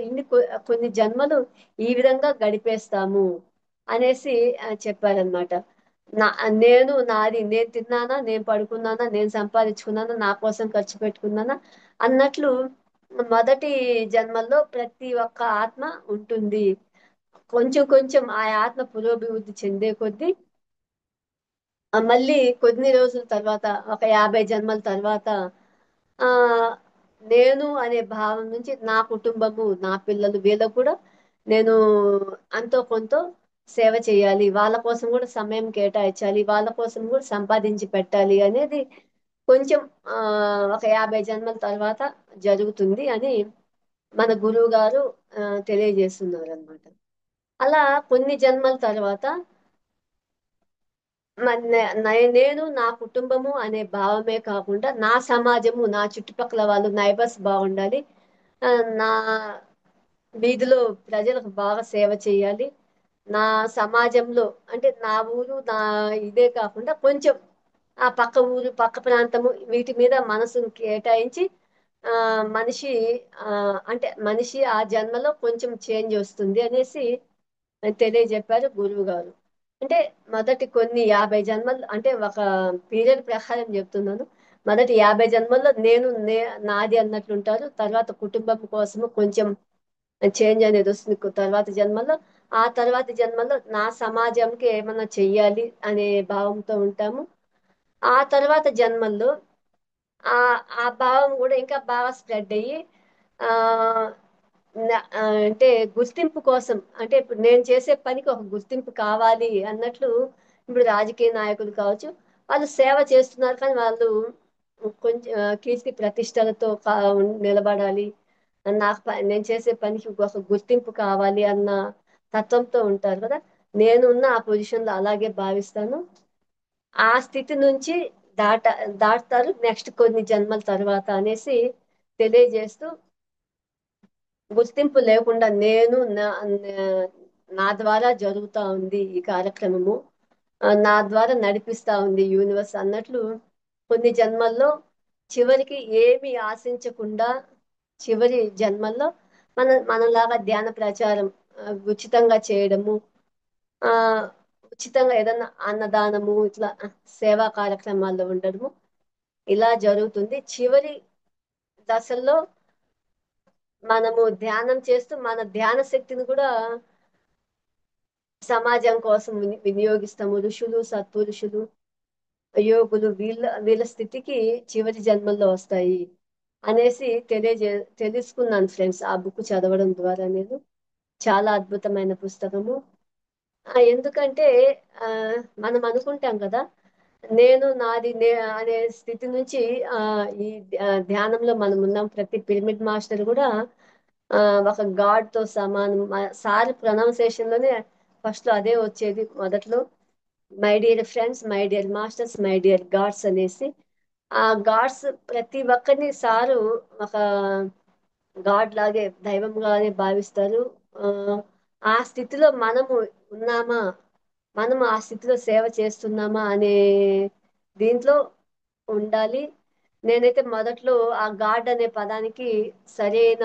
కొన్ని జన్మలు ఈ విధంగా గడిపేస్తాము అనేసి చెప్పారనమాట. నా నేను నాది నేను తిన్నానా, నేను పడుకున్నానా, నేను సంపాదించుకున్నానా, నా కోసం ఖర్చు పెట్టుకున్నానా అన్నట్లు మొదటి జన్మల్లో ప్రతి ఒక్క ఆత్మ ఉంటుంది. కొంచెం కొంచెం ఆ ఆత్మ పురోభివృద్ధి చెందే కొద్దీ మళ్ళీ కొన్ని రోజుల తర్వాత ఒక 50 జన్మల తర్వాత ఆ నేను అనే భావం నుంచి నా కుటుంబము నా పిల్లలు వీళ్ళకు కూడా నేను అంతో కొంత సేవ చేయాలి, వాళ్ళ కోసం కూడా సమయం కేటాయించాలి, వాళ్ళ కోసం కూడా సంపాదించి పెట్టాలి అనేది కొంచెం ఆ ఒక 50 జన్మల తర్వాత జరుగుతుంది అని మన గురువు గారు తెలియజేస్తున్నారు అనమాట. అలా కొన్ని జన్మల తర్వాత నేను నా కుటుంబము అనే భావమే కాకుండా నా సమాజము నా చుట్టుపక్కల వాళ్ళు నైబర్స్ బాగుండాలి, ఆ, నా వీధిలో ప్రజలకు బాగా సేవ చేయాలి, నా సమాజంలో అంటే నా ఊరు నా ఇదే కాకుండా కొంచెం ఆ పక్క ఊరు పక్క ప్రాంతము వీటి మీద మనసును కేటాయించి ఆ మనిషి ఆ అంటే మనిషి ఆ జన్మలో కొంచెం చేంజ్ వస్తుంది అనేసి తెలియజెప్పారు గురువు గారు. అంటే మొదటి కొన్ని 50 జన్మలు అంటే ఒక పీరియడ్ ప్రకారం చెప్తున్నాను. మొదటి 50 జన్మల్లో నేను నాది అన్నట్లుంటారు. తర్వాత కుటుంబం కోసము కొంచెం చేంజ్ అనేది వస్తుంది తర్వాత జన్మలో. ఆ తర్వాత జన్మలో నా సమాజంకి ఏమన్నా చెయ్యాలి అనే భావంతో ఉంటాము. ఆ తర్వాత జన్మల్లో ఆ ఆ భావం కూడా ఇంకా బాగా స్ప్రెడ్ అయ్యి ఆ అంటే గుర్తింపు కోసం అంటే ఇప్పుడు నేను చేసే పనికి ఒక గుర్తింపు కావాలి అన్నట్లు ఇప్పుడు రాజకీయ నాయకులు కావచ్చు, వాళ్ళు సేవ చేస్తున్నారు కానీ వాళ్ళు కొంచెం కీర్తి ప్రతిష్టలతో నిలబడాలి, నేను చేసే పనికి ఒక గుర్తింపు కావాలి అన్న తత్వంతో ఉంటారు కదా. నేనున్న ఆ పొజిషన్ లో అలాగే భావిస్తాను. ఆ స్థితి నుంచి దాట దాటుతారు నెక్స్ట్ కొన్ని జన్మల తర్వాత అనేసి తెలియజేస్తూ గుర్తింపు లేకుండా నేను నా ద్వారా జరుగుతా ఉంది ఈ కార్యక్రమము, నా ద్వారా నడిపిస్తా ఉంది యూనివర్స్ అన్నట్లు కొన్ని జన్మల్లో చివరికి ఏమి ఆశించకుండా చివరి జన్మల్లో మనలాగా ధ్యాన ప్రచారం ఉచితంగా చేయడము, ఆ ఉచితంగా ఏదన్నా అన్నదానము ఇట్లా సేవా కార్యక్రమాల్లో ఉండడము ఇలా జరుగుతుంది. చివరి దశల్లో మనము ధ్యానం చేస్తూ మన ధ్యాన శక్తిని కూడా సమాజం కోసం వినియోగిస్తాము. ఋషులు సత్పురుషులు యోగులు వీళ్ళ స్థితికి చివరి జన్మల్లో వస్తాయి అనేసి తెలుసుకున్నాను ఫ్రెండ్స్ ఆ బుక్ చదవడం ద్వారా. నేను చాలా అద్భుతమైన పుస్తకము. ఎందుకంటే ఆ మనం అనుకుంటాం కదా నేను నాది అనే స్థితి నుంచి ఆ ఈ ధ్యానంలో మనం ఉన్నాం. ప్రతి పిరమిడ్ మాస్టర్ కూడా ఆ ఒక గాడ్ తో సమానం. సార్ ప్రొనౌన్సియేషన్ లోనే ఫస్ట్ లో అదే వచ్చేది మొదట్లో. My dear friends, my dear masters, my dear God's అనేసి. ఆ గాడ్స్ ప్రతి ఒక్కరిని సారు ఒక గాడ్ లాగే, దైవంగానే భావిస్తారు. ఆ ఆ స్థితిలో మనము ఉన్నామా, మనం ఆ స్థితిలో సేవ చేస్తున్నామా అనే దీంట్లో ఉండాలి. నేనైతే మొదట్లో ఆ గాడ్ అనే పదానికి సరైన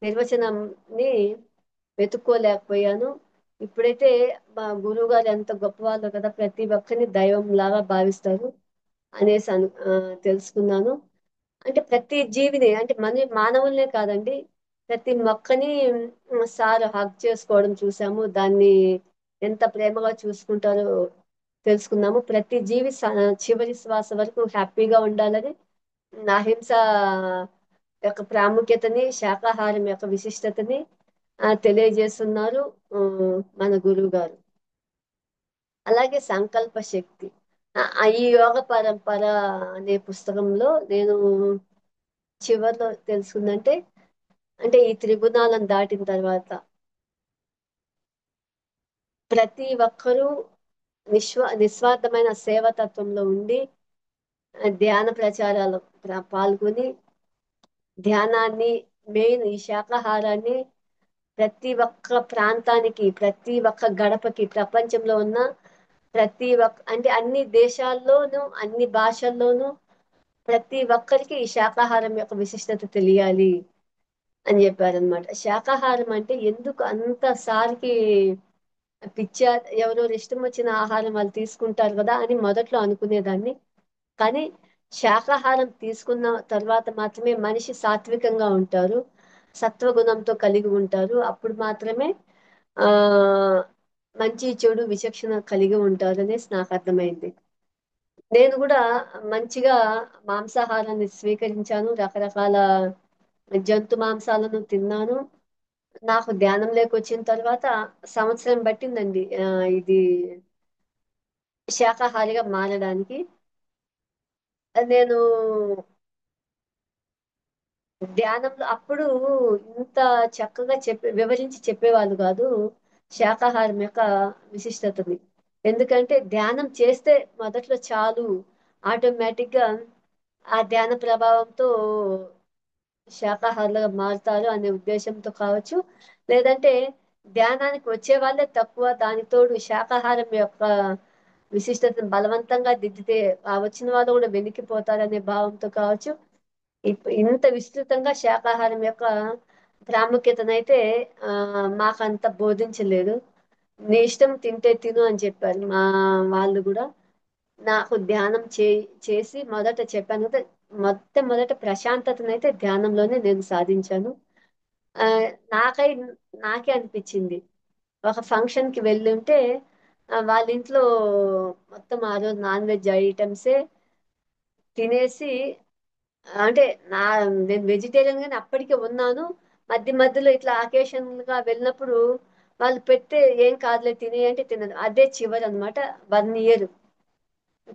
నిర్వచనంని వెతుక్కోలేకపోయాను. ఇప్పుడైతే మా గురువు గారు ఎంత గొప్పవాళ్ళు కదా, ప్రతి ఒక్కరిని దైవం లాగా భావిస్తారు అనేసి తెలుసుకున్నాను. అంటే ప్రతి జీవిని, అంటే మన మానవులనే కాదండి, ప్రతి మొక్కని సార్ హగ్ చేసుకోవడం చూసాము. దాన్ని ఎంత ప్రేమగా చూసుకుంటారో తెలుసుకున్నాము. ప్రతి జీవి చివరి శ్వాస వరకు హ్యాపీగా ఉండాలని, అహింస యొక్క ప్రాముఖ్యతని, శాకాహారం యొక్క విశిష్టతని తెలియజేస్తున్నారు మన గురువు గారు. అలాగే సంకల్ప శక్తి. ఈ యోగ పరంపర అనే పుస్తకంలో నేను చివర్లో తెలుసుకుందంటే, అంటే ఈ త్రిగుణాలను దాటిన తర్వాత ప్రతి ఒక్కరూ నిస్వార్థమైన సేవతత్వంలో ఉండి ధ్యాన ప్రచారాలు పాల్గొని ధ్యానాన్ని, మెయిన్ ఈ శాకాహారాన్ని ప్రతి ఒక్క ప్రాంతానికి, ప్రతి ఒక్క గడపకి, ప్రపంచంలో ఉన్న ప్రతి ఒక్క, అంటే అన్ని దేశాల్లోనూ అన్ని భాషల్లోనూ ప్రతి ఒక్కరికి ఈ శాకాహారం యొక్క విశిష్టత తెలియాలి అని చెప్పారనమాట. శాకాహారం అంటే ఎందుకు అంత సార్కి పిచ్చా, ఎవరెవరు ఇష్టం వచ్చిన ఆహారం వాళ్ళు తీసుకుంటారు కదా అని మొదట్లో అనుకునేదాన్ని. కానీ శాకాహారం తీసుకున్న తర్వాత మాత్రమే మనిషి సాత్వికంగా ఉంటారు, సత్వగుణంతో కలిగి ఉంటారు. అప్పుడు మాత్రమే ఆ మంచి చెడు విచక్షణ కలిగి ఉంటారు అనేసి నాకు అర్థమైంది. నేను కూడా మంచిగా మాంసాహారాన్ని స్వీకరించాను, రకరకాల జంతు మాంసాలను తిన్నాను. నాకు ధ్యానంలోకి వచ్చిన తర్వాత సంవత్సరం పట్టిందండి ఇది శాకాహారిగా మారడానికి. నేను ధ్యానంలో అప్పుడు ఇంత చక్కగా వివరించి చెప్పేవాళ్ళు కాదు శాకాహారం యొక్క విశిష్టతని. ఎందుకంటే ధ్యానం చేస్తే మొదట్లో చాలు, ఆటోమేటిక్ గా ఆ ధ్యాన ప్రభావంతో శాకాహారులుగా మారుతారు అనే ఉద్దేశంతో కావచ్చు, లేదంటే ధ్యానానికి వచ్చే వాళ్ళే తక్కువ, దానికి తోడు శాకాహారం యొక్క విశిష్టతను బలవంతంగా దిద్దితే ఆ వచ్చిన వాళ్ళు కూడా వెనక్కిపోతారనే భావంతో కావచ్చు, ఇంత విస్తృతంగా శాకాహారం యొక్క ప్రాముఖ్యతనైతే ఆ మాకంత బోధించలేదు. నీ ఇష్టం తింటే తిను అని చెప్పారు మా వాళ్ళు కూడా. నాకు ధ్యానం చేసి మొదట చెప్పాను కదా, మొదట ప్రశాంతతనైతే ధ్యానంలోనే నేను సాధించాను. ఆ నాకై నాకే అనిపించింది, ఒక ఫంక్షన్ కి వెళ్ళుంటే వాళ్ళ ఇంట్లో మొత్తం ఆ రోజు నాన్ వెజ్ ఐటమ్సే తినేసి, అంటే నా నేను వెజిటేరియన్ గానే అప్పటికే ఉన్నాను. మధ్య మధ్యలో ఇట్లా అకేషన్ గా వెళ్ళినప్పుడు వాళ్ళు పెడితే ఏం కాదులే తినే అంటే తినదు. అదే చివరి అనమాట. 1 ఇయర్,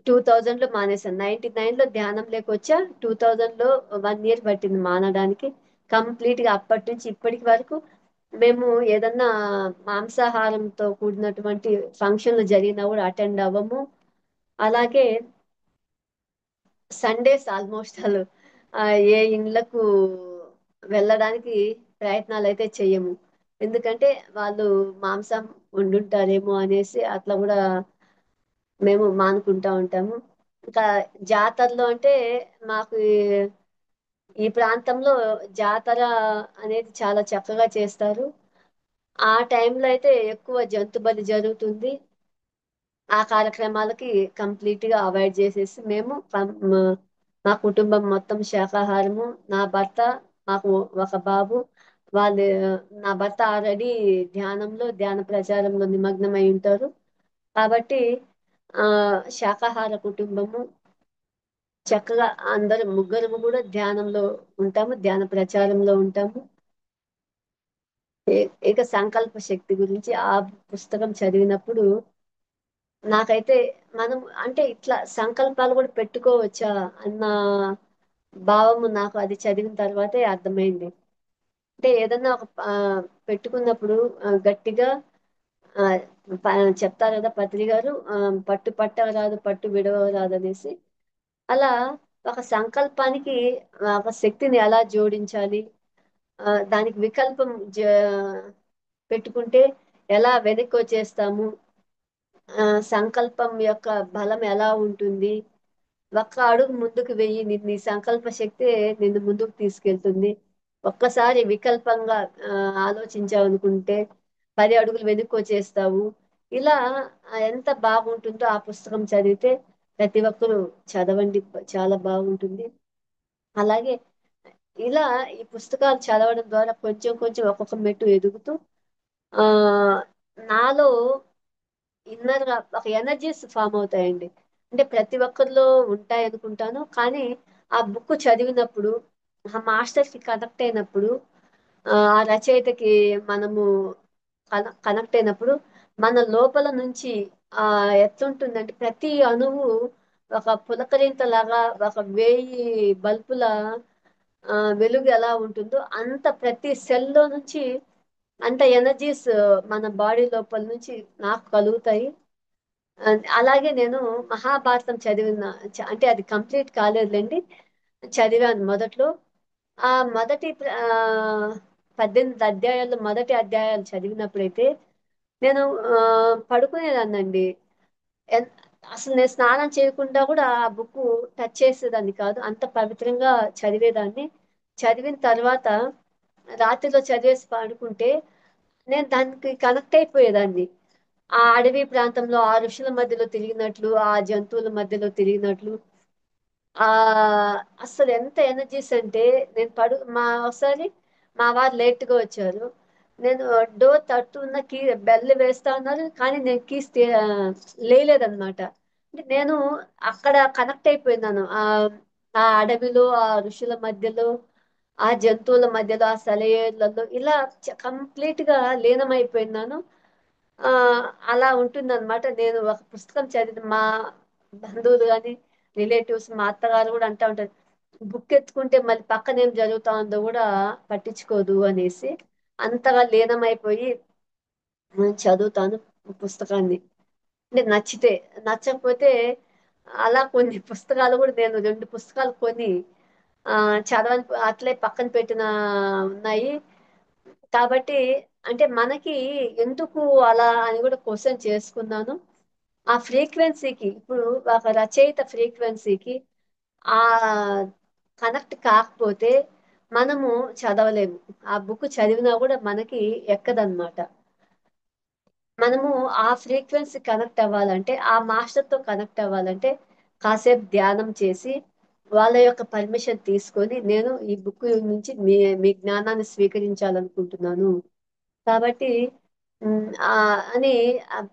2000 లో మానేశాను. 99 లో ధ్యానం లేకొచ్చా, 2000 లో 1 ఇయర్ పట్టింది మానడానికి. కంప్లీట్ గా అప్పటి నుంచి ఇప్పటికి వరకు మేము ఏదన్నా మాంసాహారంతో కూడినటువంటి ఫంక్షన్లు జరిగినా కూడా అటెండ్ అవ్వము. అలాగే సండేస్ ఆల్మోస్ట్ ఆల్ ఆ, ఏ ఇండ్లకు వెళ్ళడానికి ప్రయత్నాలు అయితే చెయ్యము. ఎందుకంటే వాళ్ళు మాంసం వండుంటారేమో అనేసి అట్లా కూడా మేము మానుకుంటా ఉంటాము. ఇంకా జాతరలో అంటే మాకు ఈ ప్రాంతంలో జాతర అనేది చాలా చక్కగా చేస్తారు. ఆ టైంలో అయితే ఎక్కువ జంతు బలి జరుగుతుంది. ఆ కార్యక్రమాలకి కంప్లీట్ గా అవాయిడ్ చేసేసి మేము మా కుటుంబం మొత్తం శాకాహారము. నా భర్త, మాకు ఒక బాబు, వాళ్ళు, నా భర్త ఆల్రెడీ ధ్యాన ప్రచారంలో నిమగ్నమై ఉంటారు. కాబట్టి ఆ శాకాహార కుటుంబము చక్కగా అందరం ముగ్గురము కూడా ధ్యానంలో ఉంటాము, ధ్యాన ప్రచారంలో ఉంటాము. ఇక సంకల్ప శక్తి గురించి ఆ పుస్తకం చదివినప్పుడు నాకైతే మనం అంటే ఇట్లా సంకల్పాలు కూడా పెట్టుకోవచ్చా అన్న భావము నాకు అది చదివిన తర్వాతే అర్థమైంది. అంటే ఏదన్నా ఒక పెట్టుకున్నప్పుడు గట్టిగా ఆ, చెప్తారు కదా పత్రి గారు, పట్టు పట్టరాదు పట్టు విడవరాదు అనేసి. అలా ఒక సంకల్పానికి ఒక శక్తిని ఎలా జోడించాలి, దానికి వికల్పం పెట్టుకుంటే ఎలా వెనక్కి వచ్చేస్తాము, సంకల్పం యొక్క బలం ఎలా ఉంటుంది, ఒక్క అడుగు ముందుకు వెయ్యి, నీ సంకల్ప శక్తి నిన్ను ముందుకు తీసుకెళ్తుంది. ఒక్కసారి వికల్పంగా ఆ, ఆలోచించావనుకుంటే 10 అడుగులు వెనక్కి వచ్చేస్తావు. ఇలా ఎంత బాగుంటుందో ఆ పుస్తకం చదివితే. ప్రతి ఒక్కరూ చదవండి, చాలా బాగుంటుంది. అలాగే ఇలా ఈ పుస్తకాలు చదవడం ద్వారా కొంచెం కొంచెం ఒక్కొక్క మెట్టు ఎదుగుతూ ఆ నాలో ఇన్నర్ గా ఒక ఎనర్జీస్ ఫామ్ అవుతాయండి. అంటే ప్రతి ఒక్కరిలో ఉంటాయి అనుకుంటాను, కానీ ఆ బుక్ చదివినప్పుడు, ఆ మాస్టర్ కి కనెక్ట్ అయినప్పుడు, ఆ రచయితకి మనము కనెక్ట్ అయినప్పుడు మన లోపల నుంచి ఆ ఎట్లుంటుందంటే ప్రతి అణువు ఒక పులకరింతలాగా, ఒక వేయి బల్బుల వెలుగు ఎలా ఉంటుందో అంత ప్రతి సెల్లో నుంచి అంత ఎనర్జీస్ మన బాడీ లోపల నుంచి నాకు కలుగుతాయి. అలాగే నేను మహాభారతం చదివిన, అంటే అది కంప్లీట్ కాలేదులేండి, చదివాను మొదట్లో. ఆ మొదటి 18 అధ్యాయాలు, మొదటి అధ్యాయాలు చదివినప్పుడైతే నేను పడుకునేదాన్నండి. ఎన్- అసలు నేను స్నానం చేయకుండా కూడా ఆ బుక్ టచ్ చేసేదాన్ని కాదు, అంత పవిత్రంగా చదివేదాన్ని. చదివిన తర్వాత రాత్రిలో చదివేసి పడుకుంటే నేను దానికి కనెక్ట్ అయిపోయేదాన్ని. ఆ అడవి ప్రాంతంలో ఆ ఋషుల మధ్యలో తిరిగినట్లు, ఆ జంతువుల మధ్యలో తిరిగినట్లు, ఆ అసలు ఎంత ఎనర్జీస్ అంటే, నేను ఒకసారి మా వారు లేట్ గా వచ్చారు. నేను డోర్ తట్టున్న కీ బెల్ వేస్తా ఉన్నారు, కానీ నేను లేలేదన్నమాట. అంటే నేను అక్కడ కనెక్ట్ అయిపోయినాను. ఆ అడవిలో, ఆ ఋషుల మధ్యలో, ఆ జంతువుల మధ్యలో, ఆ సెలయేళ్లలో ఇలా కంప్లీట్ గా లీనమైపోయినాను. ఆ అలా ఉంటుందన్నమాట. నేను ఒక పుస్తకం చదివి మా బంధువులు కానీ, రిలేటివ్స్, మా అత్తగారు కూడా అంటా ఉంటారు, బుక్ ఎత్తుకుంటే మళ్ళీ పక్కన ఏం జరుగుతా ఉందో కూడా పట్టించుకోదు అనేసి. అంతగా లీనమైపోయి చదువుతాను పుస్తకాన్ని. అంటే నచ్చితే, నచ్చకపోతే అలా కొన్ని పుస్తకాలు కూడా నేను 2 పుస్తకాలు కొని ఆ చదవని అట్లే పక్కన పెట్టిన ఉన్నాయి. కాబట్టి అంటే మనకి ఎందుకు అలా అని కూడా క్వశ్చన్ చేసుకున్నాను. ఆ ఫ్రీక్వెన్సీకి, ఇప్పుడు ఒక రచయిత ఫ్రీక్వెన్సీకి ఆ కనెక్ట్ కాకపోతే మనము చదవలేము. ఆ బుక్ చదివినా కూడా మనకి ఎక్కదన్నమాట. మనము ఆ ఫ్రీక్వెన్సీ కనెక్ట్ అవ్వాలంటే, ఆ మాస్టర్ తో కనెక్ట్ అవ్వాలంటే కాసేపు ధ్యానం చేసి వాళ్ళ యొక్క పర్మిషన్ తీసుకొని, నేను ఈ బుక్ నుంచి మీ జ్ఞానాన్ని స్వీకరించాలనుకుంటున్నాను, కాబట్టి ఆ అని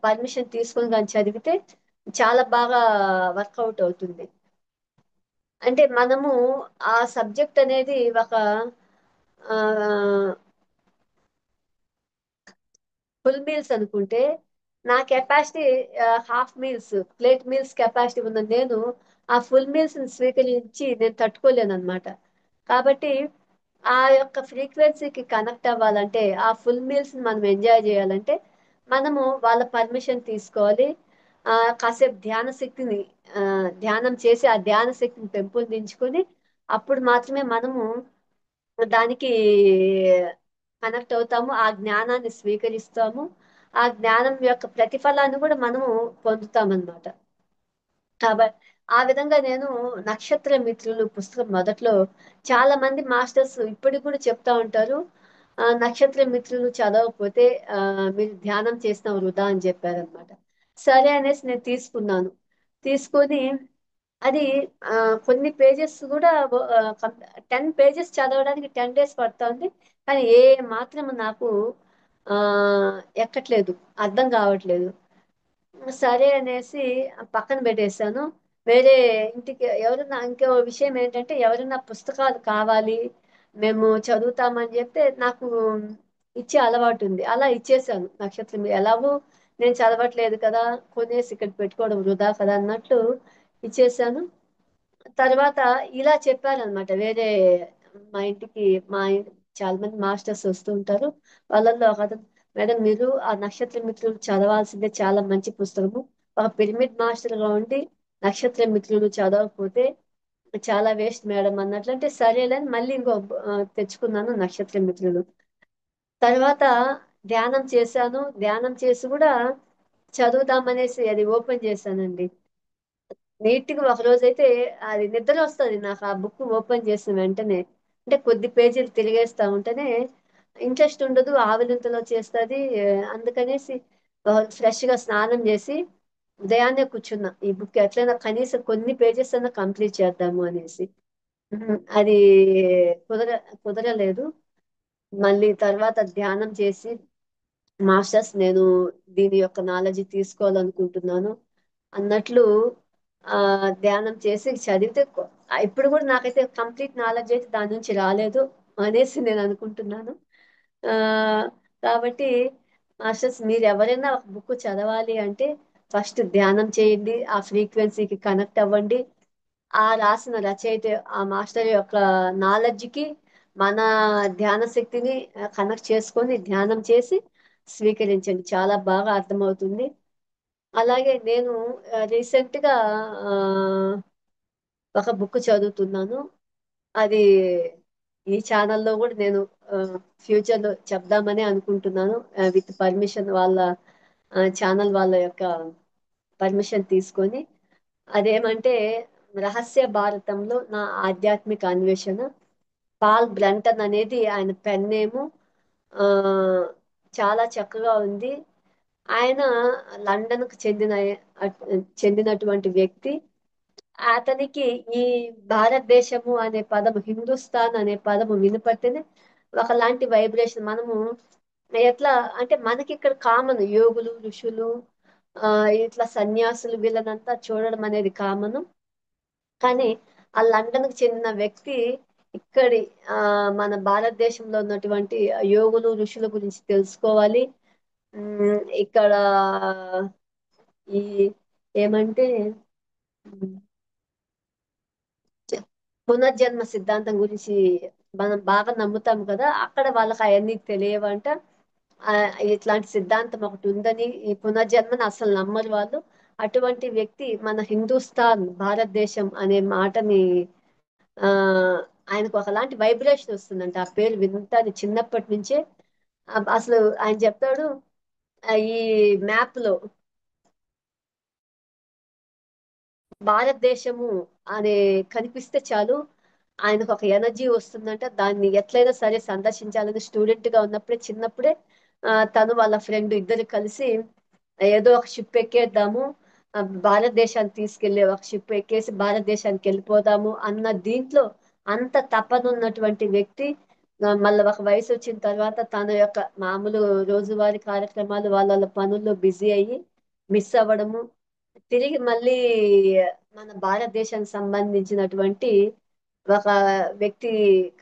పర్మిషన్ తీసుకొని కానీ చదివితే చాలా బాగా వర్కౌట్ అవుతుంది. అంటే మనము ఆ సబ్జెక్ట్ అనేది ఒక ఆ ఫుల్ మీల్స్ అనుకుంటే, నా capacity half meals, plate meals capacity ఉన్న నేను ఆ ఫుల్ మీల్స్ ని స్వీకరించి నేను తట్టుకోలేను అనమాట. కాబట్టి ఆ యొక్క ఫ్రీక్వెన్సీకి కనెక్ట్ అవ్వాలంటే, ఆ ఫుల్ మీల్స్ ని మనం ఎంజాయ్ చేయాలంటే మనము వాళ్ళ పర్మిషన్ తీసుకోవాలి. కాసేపు ధ్యాన శక్తిని ఆ, ధ్యానం చేసి ఆ ధ్యాన శక్తిని పెంపొందించుకొని అప్పుడు మాత్రమే మనము దానికి కనెక్ట్ అవుతాము, ఆ జ్ఞానాన్ని స్వీకరిస్తాము. ఆ జ్ఞానం యొక్క ప్రతిఫలాన్ని కూడా మనము పొందుతామన్నమాట. కాబట్టి ఆ విధంగా నేను నక్షత్ర మిత్రులు పుస్తకం మొదట్లో, చాలా మంది మాస్టర్స్ ఇప్పటికి కూడా చెప్తా ఉంటారు, నక్షత్ర మిత్రులు చదవకపోతే ఆ, మీరు ధ్యానం చేసిన వృధా అని చెప్పారనమాట. సరే అనేసి నేను తీసుకున్నాను. తీసుకొని అది ఆ, కొన్ని పేజెస్ కూడా 10 పేజెస్ చదవడానికి 10 డేస్ పడుతుంది. కానీ ఏ మాత్రం నాకు ఆ ఎక్కట్లేదు, అర్థం కావట్లేదు. సరే అనేసి పక్కన పెట్టేశాను. వేరే ఇంటికి ఎవరన్నా, ఇంకో విషయం ఏంటంటే, ఎవరైనా పుస్తకాలు కావాలి మేము చదువుతామని చెప్తే నాకు ఇచ్చే అలవాటు ఉంది. అలా ఇచ్చేసాను. నక్షత్రం ఎలాగో నేను చదవట్లేదు కదా, కొనేసి ఇక్కడ పెట్టుకోవడం వృధా కదా అన్నట్లు ఇచ్చేసాను. తర్వాత ఇలా చెప్పారనమాట. వేరే మా ఇంటికి, చాలా మంది మాస్టర్స్ వస్తూ ఉంటారు. వాళ్ళల్లో ఒక అతను, మేడం మీరు ఆ నక్షత్ర మిత్రులు చదవాల్సిందే, చాలా మంచి పుస్తకము. ఒక పిరమిడ్ మాస్టర్ గా ఉండి నక్షత్ర మిత్రులు చదవకపోతే చాలా వేస్ట్ మేడం అన్నట్లు. అంటే సరేలేని మళ్ళీ తెచ్చుకున్నాను నక్షత్ర మిత్రులు. తర్వాత ధ్యానం చేశాను. ధ్యానం చేసి కూడా చదువుదామనేసి అది ఓపెన్ చేశానండి. నీట్ గా ఒక రోజైతే అది నిద్ర వస్తుంది నాకు ఆ బుక్ ఓపెన్ చేసిన వెంటనే. అంటే కొద్ది పేజీలు తిరిగేస్తా ఉంటేనే ఇంట్రెస్ట్ ఉండదు, ఆవలింతలో చేస్తుంది. అందుకనేసి ఫ్రెష్ గా స్నానం చేసి ఉదయాన్నే కూర్చున్నా ఈ బుక్ ఎట్లయినా కనీసం కొన్ని పేజెస్ అన్నా కంప్లీట్ చేద్దాము అనేసి. అది కుదర కుదరలేదు. మళ్ళీ తర్వాత ధ్యానం చేసి మాస్టర్స్ నేను దీని యొక్క నాలెడ్జ్ తీసుకోవాలనుకుంటున్నాను అన్నట్లు ధ్యానం చేసి చదివితే ఇప్పుడు కూడా నాకైతే కంప్లీట్ నాలెడ్జ్ అయితే దాని నుంచి రాలేదు అనేసి నేను అనుకుంటున్నాను. ఆ కాబట్టి మాస్టర్స్ మీరు ఎవరైనా ఒక బుక్ చదవాలి అంటే ఫస్ట్ ధ్యానం చేయండి, ఆ ఫ్రీక్వెన్సీకి కనెక్ట్ అవ్వండి. ఆ రాసిన రచయిత, ఆ మాస్టర్ యొక్క నాలెడ్జ్ కి మన ధ్యాన శక్తిని కనెక్ట్ చేసుకొని ధ్యానం చేసి స్వీకరించండి, చాలా బాగా అర్థమవుతుంది. అలాగే నేను రీసెంట్ గా ఆ, ఒక బుక్ చదువుతున్నాను. అది ఈ ఛానల్లో కూడా నేను ఫ్యూచర్ లో చెప్దామని అనుకుంటున్నాను, విత్ పర్మిషన్ వాళ్ళ ఛానల్ వాళ్ళ యొక్క పర్మిషన్ తీసుకొని. అదేమంటే రహస్య భారతంలో నా ఆధ్యాత్మిక అన్వేషణ. పాల్ బ్రంటన్ అనేది ఆయన పెన్ నేము. ఆ, చాలా చక్కగా ఉంది. ఆయన లండన్ కు చెందినటువంటి వ్యక్తి. అతనికి ఈ భారతదేశము అనే పదము, హిందుస్థాన్ అనే పదము వినపడితేనే ఒకలాంటి వైబ్రేషన్. మనము ఎట్లా అంటే మనకి ఇక్కడ కామన్ యోగులు, ఋషులు, ఆ ఇట్లా సన్యాసులు వీళ్ళనంతా చూడడం అనేది కామన్. కానీ ఆ లండన్ కు చెందిన వ్యక్తి ఇక్కడి మన భారతదేశంలో ఉన్నటువంటి యోగులు, ఋషుల గురించి తెలుసుకోవాలి. ఇక్కడ ఈ ఏమంటే పునర్జన్మ సిద్ధాంతం గురించి మనం బాగా నమ్ముతాం కదా, అక్కడ వాళ్ళకి అవన్నీ తెలియవంట. ఆ, ఇట్లాంటి సిద్ధాంతం ఒకటి ఉందని, ఈ పునర్జన్మని అసలు నమ్మరు వాళ్ళు. అటువంటి వ్యక్తి మన హిందుస్థాన్, భారతదేశం అనే మాటని ఆ ఆయనకు ఒకలాంటి వైబ్రేషన్ వస్తుందంట ఆ పేరు వింటాను చిన్నప్పటి నుంచే. అసలు ఆయన చెప్తాడు, ఈ మ్యాప్ లో భారతదేశము అనే కనిపిస్తే చాలు ఆయనకు ఒక ఎనర్జీ వస్తుందంట. దాన్ని ఎట్లయినా సరే సందర్శించాలని స్టూడెంట్ గా ఉన్నప్పుడే, చిన్నప్పుడే తను వాళ్ళ ఫ్రెండ్ ఇద్దరు కలిసి ఏదో ఒక షిప్ ఎక్కేద్దాము, భారతదేశాన్ని తీసుకెళ్లే ఒక షిప్ ఎక్కేసి భారతదేశానికి వెళ్ళిపోదాము అన్న దీంట్లో అంత తపన ఉన్నటువంటి వ్యక్తి. మళ్ళీ ఒక వయసు వచ్చిన తర్వాత తన యొక్క మామూలు రోజువారీ కార్యక్రమాలు, వాళ్ళ వాళ్ళ పనుల్లో బిజీ అయ్యి మిస్ అవ్వడము, తిరిగి మళ్ళీ మన భారతదేశానికి సంబంధించినటువంటి ఒక వ్యక్తి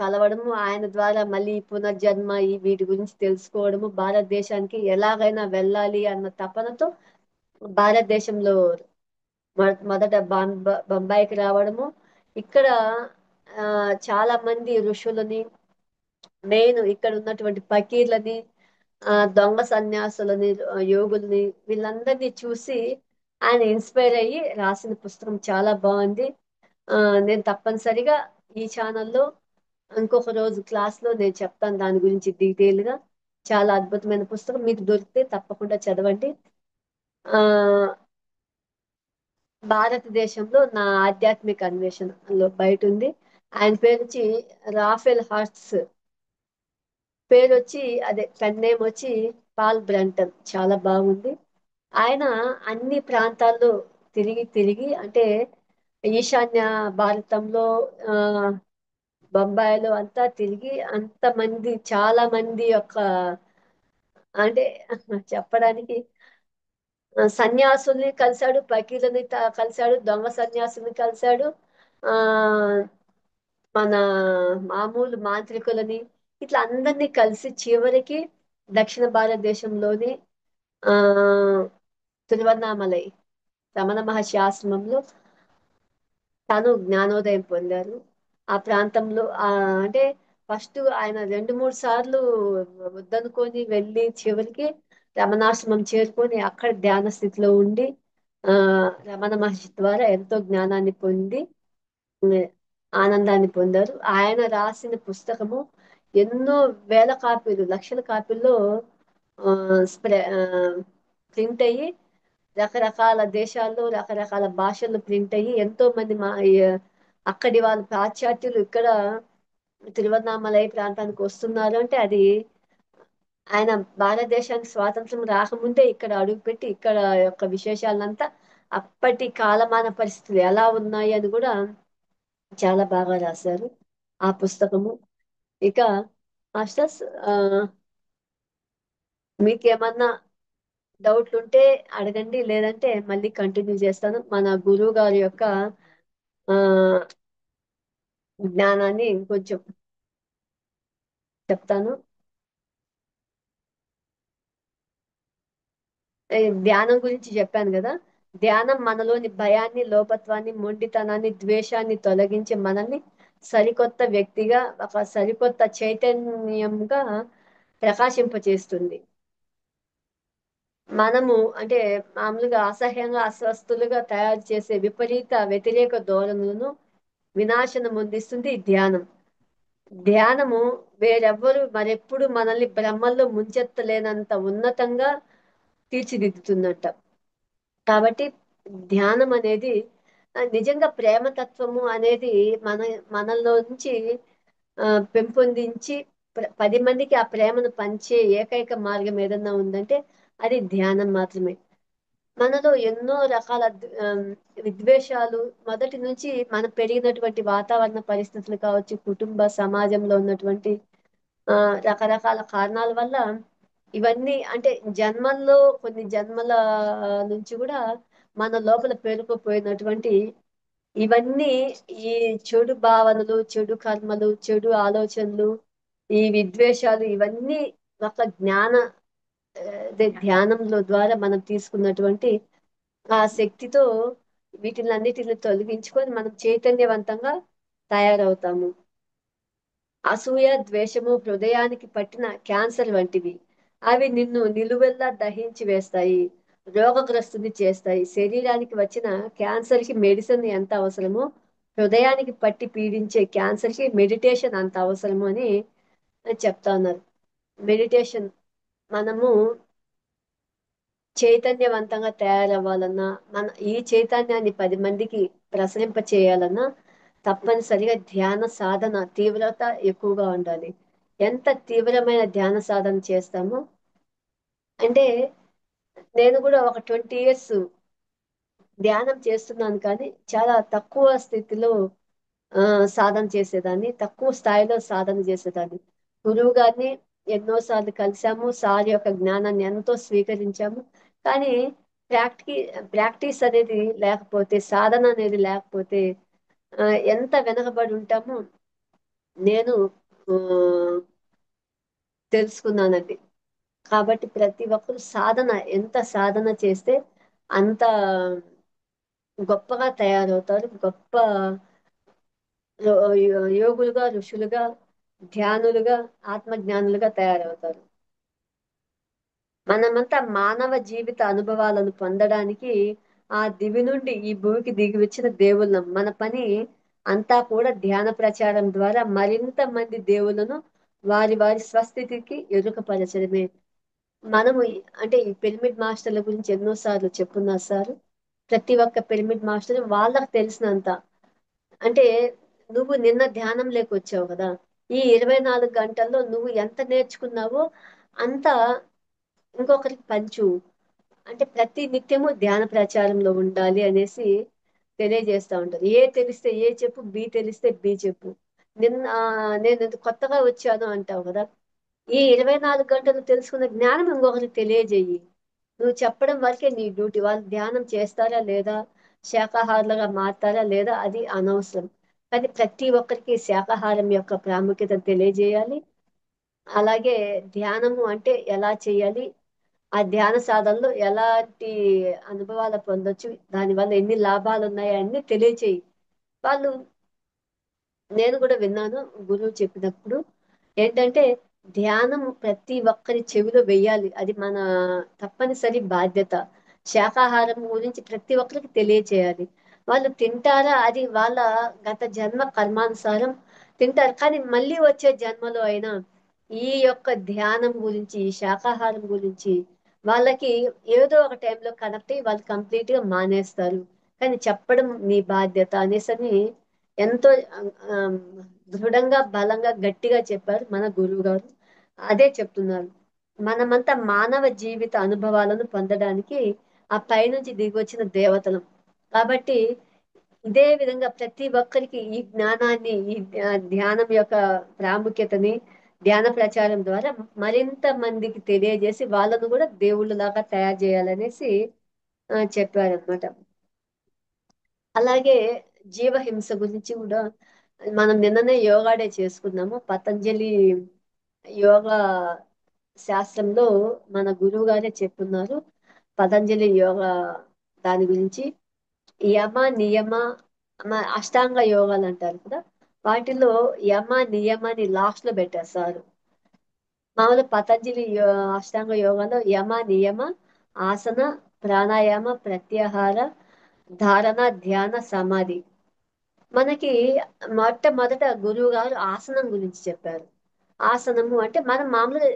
కలవడము, ఆయన ద్వారా మళ్ళీ పునర్జన్మ ఈ వీటి గురించి తెలుసుకోవడము, భారతదేశానికి ఎలాగైనా వెళ్ళాలి అన్న తపనతో భారతదేశంలో మొదట బొంబాయికి రావడము. ఇక్కడ ఆ చాలా మంది ఋషులని, నేను ఇక్కడ ఉన్నటువంటి ఫకీర్లని, దొంగ సన్యాసులని, యోగుల్ని, వీళ్ళందరినీ చూసి ఆయన ఇన్స్పైర్ అయ్యి రాసిన పుస్తకం చాలా బాగుంది. ఆ నేను తప్పనిసరిగా ఈ ఛానల్లో ఇంకొక రోజు క్లాస్ లో నేను చెప్తాను దాని గురించి డీటెయిల్ గా. చాలా అద్భుతమైన పుస్తకం, మీకు దొరికితే తప్పకుండా చదవండి. ఆ భారతదేశంలో నా ఆధ్యాత్మిక అన్వేషణలో బయట ఉంది. ఆయన పేరు వచ్చి రాఫెల్ హార్ట్స్. పేరు వచ్చి అదే పెన్ నేమ్ వచ్చి పాల్ బ్రంటన్. చాలా బాగుంది. ఆయన అన్ని ప్రాంతాల్లో తిరిగి తిరిగి అంటే ఈశాన్య భారతంలో, ఆ బొంబాయిలో అంతా తిరిగి అంతమంది, చాలా మంది యొక్క అంటే చెప్పడానికి సన్యాసుల్ని కలిశాడు, ఫకీలని కలిశాడు, దొంగ సన్యాసుల్ని కలిశాడు, ఆ మన మామూలు మాంత్రికులని, ఇట్లా అందరినీ కలిసి చివరికి దక్షిణ భారతదేశంలోని ఆ తిరువన్నామలై రమణ మహర్షి ఆశ్రమంలో తను జ్ఞానోదయం పొందారు. ఆ ప్రాంతంలో అంటే ఫస్ట్ ఆయన 2, 3 సార్లు వద్దనుకొని వెళ్ళి చివరికి రమణాశ్రమం చేరుకొని అక్కడ ధ్యాన స్థితిలో ఉండి ఆ రమణ మహర్షి ద్వారా ఎంతో జ్ఞానాన్ని పొంది ఉమ్, ఆనందాన్ని పొందారు. ఆయన రాసిన పుస్తకము ఎన్నో వేల కాపీలు, లక్షల కాపీల్లో ఆ, స్ప్రె ప్రింట్ అయ్యి రకరకాల దేశాల్లో రకరకాల భాషల్లో ప్రింట్ అయ్యి ఎంతో మంది అక్కడి వాళ్ళ పాశ్చాత్యులు ఇక్కడ తిరువన్నామలై ప్రాంతానికి వస్తున్నారు అంటే అది ఆయన భారతదేశానికి స్వాతంత్రం రాకముందే ఇక్కడ అడుగుపెట్టి ఇక్కడ యొక్క విశేషాలంతా అప్పటి కాలమాన పరిస్థితులు ఎలా ఉన్నాయి అని కూడా చాలా బాగా రాశారు ఆ పుస్తకము. ఇక మాస్టర్స్, ఆ, మీకేమన్నా డౌట్లు ఉంటే అడగండి, లేదంటే మళ్ళీ కంటిన్యూ చేస్తాను మన గురువు గారి యొక్క ఆ జ్ఞానాన్ని ఇంకొంచెం చెప్తాను. ఈ ధ్యానం గురించి చెప్పాను కదా. ధ్యానం మనలోని భయాన్ని, లోపత్వాన్ని, మొండితనాన్ని, ద్వేషాన్ని తొలగించి మనల్ని సరికొత్త వ్యక్తిగా, ఒక సరికొత్త చైతన్యంగా ప్రకాశింపచేస్తుంది. మనము అంటే మామూలుగా అసహ్యంగా అస్వస్థులుగా తయారు చేసే విపరీత వ్యతిరేక ధోరణులను వినాశనం పొందిస్తుంది ఈ ధ్యానం. ధ్యానము వేరెవ్వరు మరెప్పుడు మనల్ని బ్రహ్మల్లో ముంచెత్తలేనంత ఉన్నతంగా తీర్చిదిద్దుతున్నట్ట. కాబట్టి ధ్యానం అనేది నిజంగా ప్రేమతత్వము అనేది మన మనలో నుంచి ఆ, పెంపొందించి 10 మందికి ఆ ప్రేమను పంచే ఏకైక మార్గం ఏదన్నా ఉందంటే అది ధ్యానం మాత్రమే. మనలో ఎన్నో రకాల విద్వేషాలు మొదటి నుంచి మనం పెరిగినటువంటి వాతావరణ పరిస్థితులు కావచ్చు, కుటుంబ సమాజంలో ఉన్నటువంటి ఆ రకరకాల కారణాల వల్ల ఇవన్నీ అంటే జన్మల్లో కొన్ని జన్మల నుంచి కూడా మన లోపల పేరుకుపోయినటువంటి ఇవన్నీ ఈ చెడు భావనలు, చెడు కర్మలు, చెడు ఆలోచనలు, ఈ విద్వేషాలు ఇవన్నీ ఒక అదే ధ్యానంలో ద్వారా మనం తీసుకున్నటువంటి ఆ శక్తితో వీటిలన్నిటిని తొలగించుకొని మనం చైతన్యవంతంగా తయారవుతాము. అసూయ, ద్వేషము హృదయానికి పట్టిన క్యాన్సర్ వంటివి. అవి నిన్ను నిలువెల్లా దహించి వేస్తాయి, రోగగ్రస్తుని చేస్తాయి. శరీరానికి వచ్చిన క్యాన్సర్ కి మెడిసిన్ ఎంత అవసరమో హృదయానికి పట్టి పీడించే క్యాన్సర్ కి మెడిటేషన్ అంత అవసరము అని చెప్తా ఉన్నారు. మెడిటేషన్ మనము చైతన్యవంతంగా తయారవ్వాలన్నా, మన ఈ చైతన్యాన్ని 10 మందికి ప్రసరింప చేయాలన్నా తప్పనిసరిగా ధ్యాన సాధన తీవ్రత ఎక్కువగా ఉండాలి. ఎంత తీవ్రమైన ధ్యాన సాధన చేస్తామో అంటే నేను కూడా ఒక 20 years ధ్యానం చేస్తున్నాను, కానీ చాలా తక్కువ స్థితిలో ఆ సాధన చేసేదాన్ని, తక్కువ స్థాయిలో సాధన చేసేదాన్ని. గురువు గారిని ఎన్నోసార్లు కలిసాము, సార్ యొక్క జ్ఞానాన్ని ఎంతో స్వీకరించాము. కానీ ప్రాక్టీ ప్రాక్టీస్ అనేది లేకపోతే, సాధన అనేది లేకపోతే ఆ, ఎంత వెనకబడి ఉంటామో నేను ఆ, తెలుసుకున్నానండి. కాబట్టి ప్రతి ఒక్కరు సాధన ఎంత సాధన చేస్తే అంత గొప్పగా తయారవుతారు, గొప్ప యోగులుగా, ఋషులుగా, ధ్యానులుగా, ఆత్మజ్ఞానులుగా తయారవుతారు. మనమంతా మానవ జీవిత అనుభవాలను పొందడానికి ఆ దివి నుండి ఈ భూమికి దిగి వచ్చిన దేవుళ్ళం. మన పని అంతా కూడా ధ్యాన ప్రచారం ద్వారా మరింత మంది దేవులను వారి వారి స్వస్థితికి ఎరుకపరచడమే. మనము అంటే ఈ పిరమిడ్ మాస్టర్ల గురించి ఎన్నోసార్లు చెప్పున్నారు సార్. ప్రతి ఒక్క పిరమిడ్ మాస్టర్ వాళ్ళకి తెలిసినంత అంటే నువ్వు నిన్న ధ్యానం లేకొచ్చావు కదా, ఈ 24 గంటల్లో నువ్వు ఎంత నేర్చుకున్నావో అంత ఇంకొకరికి పంచు. అంటే ప్రతి నిత్యము ధ్యాన ప్రచారంలో ఉండాలి అనేసి తెలియజేస్తా ఉంటారు. ఏ తెలిస్తే ఏ చెప్పు, బి తెలిస్తే బి చెప్పు. నిన్న నేను ఇంత కొత్తగా వచ్చాను అంటావు కదా, ఈ 24 గంటలు తెలుసుకున్న జ్ఞానం ఇంకొకరికి తెలియజేయి. నువ్వు చెప్పడం వరకే నీ డ్యూటీ. వాళ్ళు ధ్యానం చేస్తారా లేదా, శాకాహారులుగా మారుతారా లేదా అది అనవసరం. కానీ ప్రతి ఒక్కరికి శాకాహారం యొక్క ప్రాముఖ్యత తెలియజేయాలి. అలాగే ధ్యానము అంటే ఎలా చేయాలి, ఆ ధ్యాన సాధనలో ఎలాంటి అనుభవాలు పొందొచ్చు, దానివల్ల ఎన్ని లాభాలు ఉన్నాయి అన్ని తెలియచేయి. వాళ్ళు నేను కూడా విన్నాను గురువు చెప్పినప్పుడు. ఏంటంటే ధ్యానం ప్రతి ఒక్కరి చెవిలో వెయ్యాలి. అది మన తప్పనిసరి బాధ్యత. శాకాహారం గురించి ప్రతి ఒక్కరికి తెలియచేయాలి. వాళ్ళు తింటారా అది వాళ్ళ గత జన్మ కర్మానుసారం తింటారు. కానీ మళ్ళీ వచ్చే జన్మలో అయినా ఈ యొక్క ధ్యానం గురించి, ఈ శాకాహారం గురించి వాళ్ళకి ఏదో ఒక టైంలో కనెక్ట్ అయ్యి వాళ్ళు కంప్లీట్ గా మానేస్తారు. కానీ చెప్పడం నీ బాధ్యత అనేసని ఎంతో ఆ, దృఢంగా బలంగా గట్టిగా చెప్పారు మన గురువు గారు. అదే చెప్తున్నారు. మనమంతా మానవ జీవిత అనుభవాలను పొందడానికి ఆ పైనుంచి దిగి వచ్చిన దేవతలం. కాబట్టి ఇదే విధంగా ప్రతి ఒక్కరికి ఈ జ్ఞానాన్ని ఈ ధ్యానం యొక్క ప్రాముఖ్యతని ధ్యాన ప్రచారం ద్వారా మరింత మందికి తెలియజేసి వాళ్ళను కూడా దేవుళ్ళలాగా తయారు చేయాలనేసి చెప్పారనమాట. అలాగే జీవహింస గురించి కూడా మనం నిన్ననే యోగా డే చేసుకున్నాము. పతంజలి యోగా శాస్త్రంలో మన గురువు గారే చెప్తున్నారు. పతంజలి యోగా దాని గురించి యమ నియమ అష్టాంగ యోగాలు అంటారు కదా, వాటిలో యమ నియమాన్ని లాస్ట్ లో పెట్టేస్తారు. మామూలు పతంజలి అష్టాంగ యోగాలో యమ నియమ ఆసన ప్రాణాయామ ప్రత్యాహార ధారణ ధ్యాన సమాధి. మనకి మొట్టమొదట గురువు గారు ఆసనం గురించి చెప్పారు. ఆసనము అంటే మనం మామూలుగా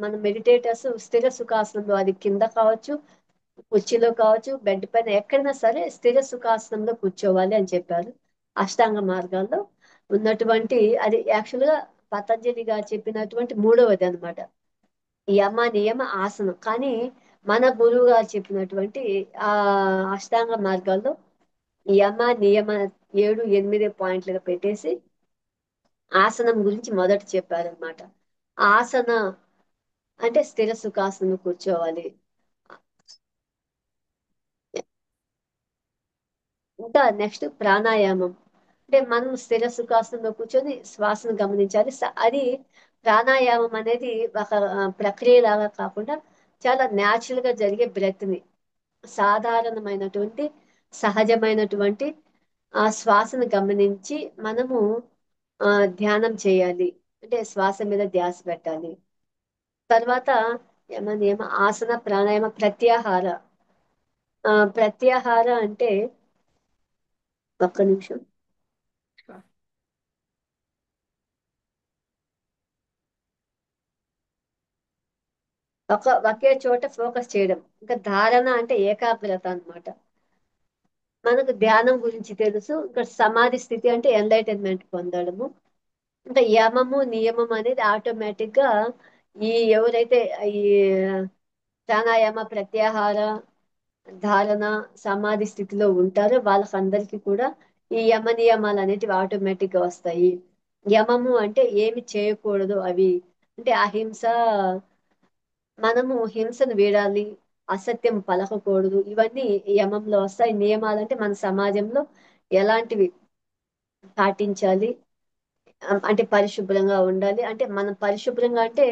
మన మెడిటేటర్స్ స్థిర సుఖాసనంలో, అది కింద కావచ్చు, కుర్చీలో కావచ్చు, బెడ్ పైన ఎక్కడైనా సరే స్థిర సుఖాసనంలో కూర్చోవాలి అని చెప్పారు. అష్టాంగ మార్గాల్లో ఉన్నటువంటి అది యాక్చువల్ గా పతంజలి గారు చెప్పినటువంటి మూడవది అన్నమాట. యమ నియమ ఆసనం. కానీ మన గురువు గారు చెప్పినటువంటి ఆ అష్టాంగ మార్గాల్లో యమ నియమ 7, 8 పాయింట్లుగా పెట్టేసి ఆసనం గురించి మొదట చెప్పారనమాట. ఆసన అంటే స్థిర సుఖాసనం కూర్చోవాలి. ఇంకా నెక్స్ట్ ప్రాణాయామం. అంటే మనం స్థిర సుఖాసనంలో కూర్చొని శ్వాసను గమనించాలి. అది ప్రాణాయామం అనేది ఒక ప్రక్రియ లాగా కాకుండా చాలా న్యాచురల్ గా జరిగే బ్రెత్ ని, సాధారణమైనటువంటి సహజమైనటువంటి ఆ శ్వాసను గమనించి మనము ఆ ధ్యానం చేయాలి. అంటే శ్వాస మీద ధ్యాస పెట్టాలి. తర్వాత ఏమ ఆసన ప్రాణాయామ ప్రత్యాహార. ప్రత్యాహార అంటే ఒక్క నిమిషం. ఒకే చోట ఫోకస్ చేయడం. ఇంకా ధారణ అంటే ఏకాగ్రత అన్నమాట. మనకు ధ్యానం గురించి తెలుసు. ఇంకా సమాధి స్థితి అంటే ఎన్లైటన్మెంట్ పొందడము. ఇంకా యమము నియమం అనేది ఆటోమేటిక్ గా ఈ ఎవరైతే ఈ ప్రాణాయామ ప్రత్యాహార ధారణ సమాధి స్థితిలో ఉంటారో వాళ్ళకందరికీ కూడా ఈ యమ నియమాలు అనేటివి ఆటోమేటిక్ గా వస్తాయి. యమము అంటే ఏమి చేయకూడదు అవి. అంటే అహింస, మనము హింసను వీడాలి, అసత్యం పలకకూడదు, ఇవన్నీ యమంలో వస్తాయి. నియమాలంటే మన సమాజంలో ఎలాంటివి పాటించాలి, అంటే పరిశుభ్రంగా ఉండాలి. అంటే మనం పరిశుభ్రంగా అంటే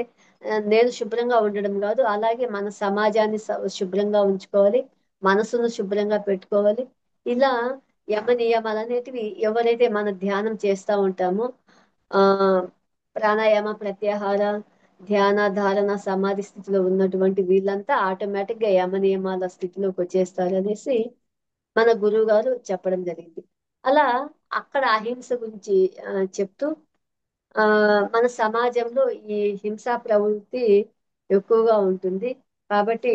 నేను శుభ్రంగా ఉండడం కాదు, అలాగే మన సమాజాన్ని శుభ్రంగా ఉంచుకోవాలి, మనసును శుభ్రంగా పెట్టుకోవాలి. ఇలా యమ నియమాలు అనేటివి ఎవరైతే మన ధ్యానం చేస్తూ ఉంటామో ఆ ప్రాణాయామ ప్రత్యాహార ధ్యాన ధారణ సమాధి స్థితిలో ఉన్నటువంటి వీళ్ళంతా ఆటోమేటిక్ గా యమ నియమాల స్థితిలోకి వచ్చేస్తారు అనేసి మన గురువు గారు చెప్పడం జరిగింది. అలా అక్కడ అహింస గురించి చెప్తూ ఆ మన సమాజంలో ఈ హింసా ప్రవృత్తి ఎక్కువగా ఉంటుంది. కాబట్టి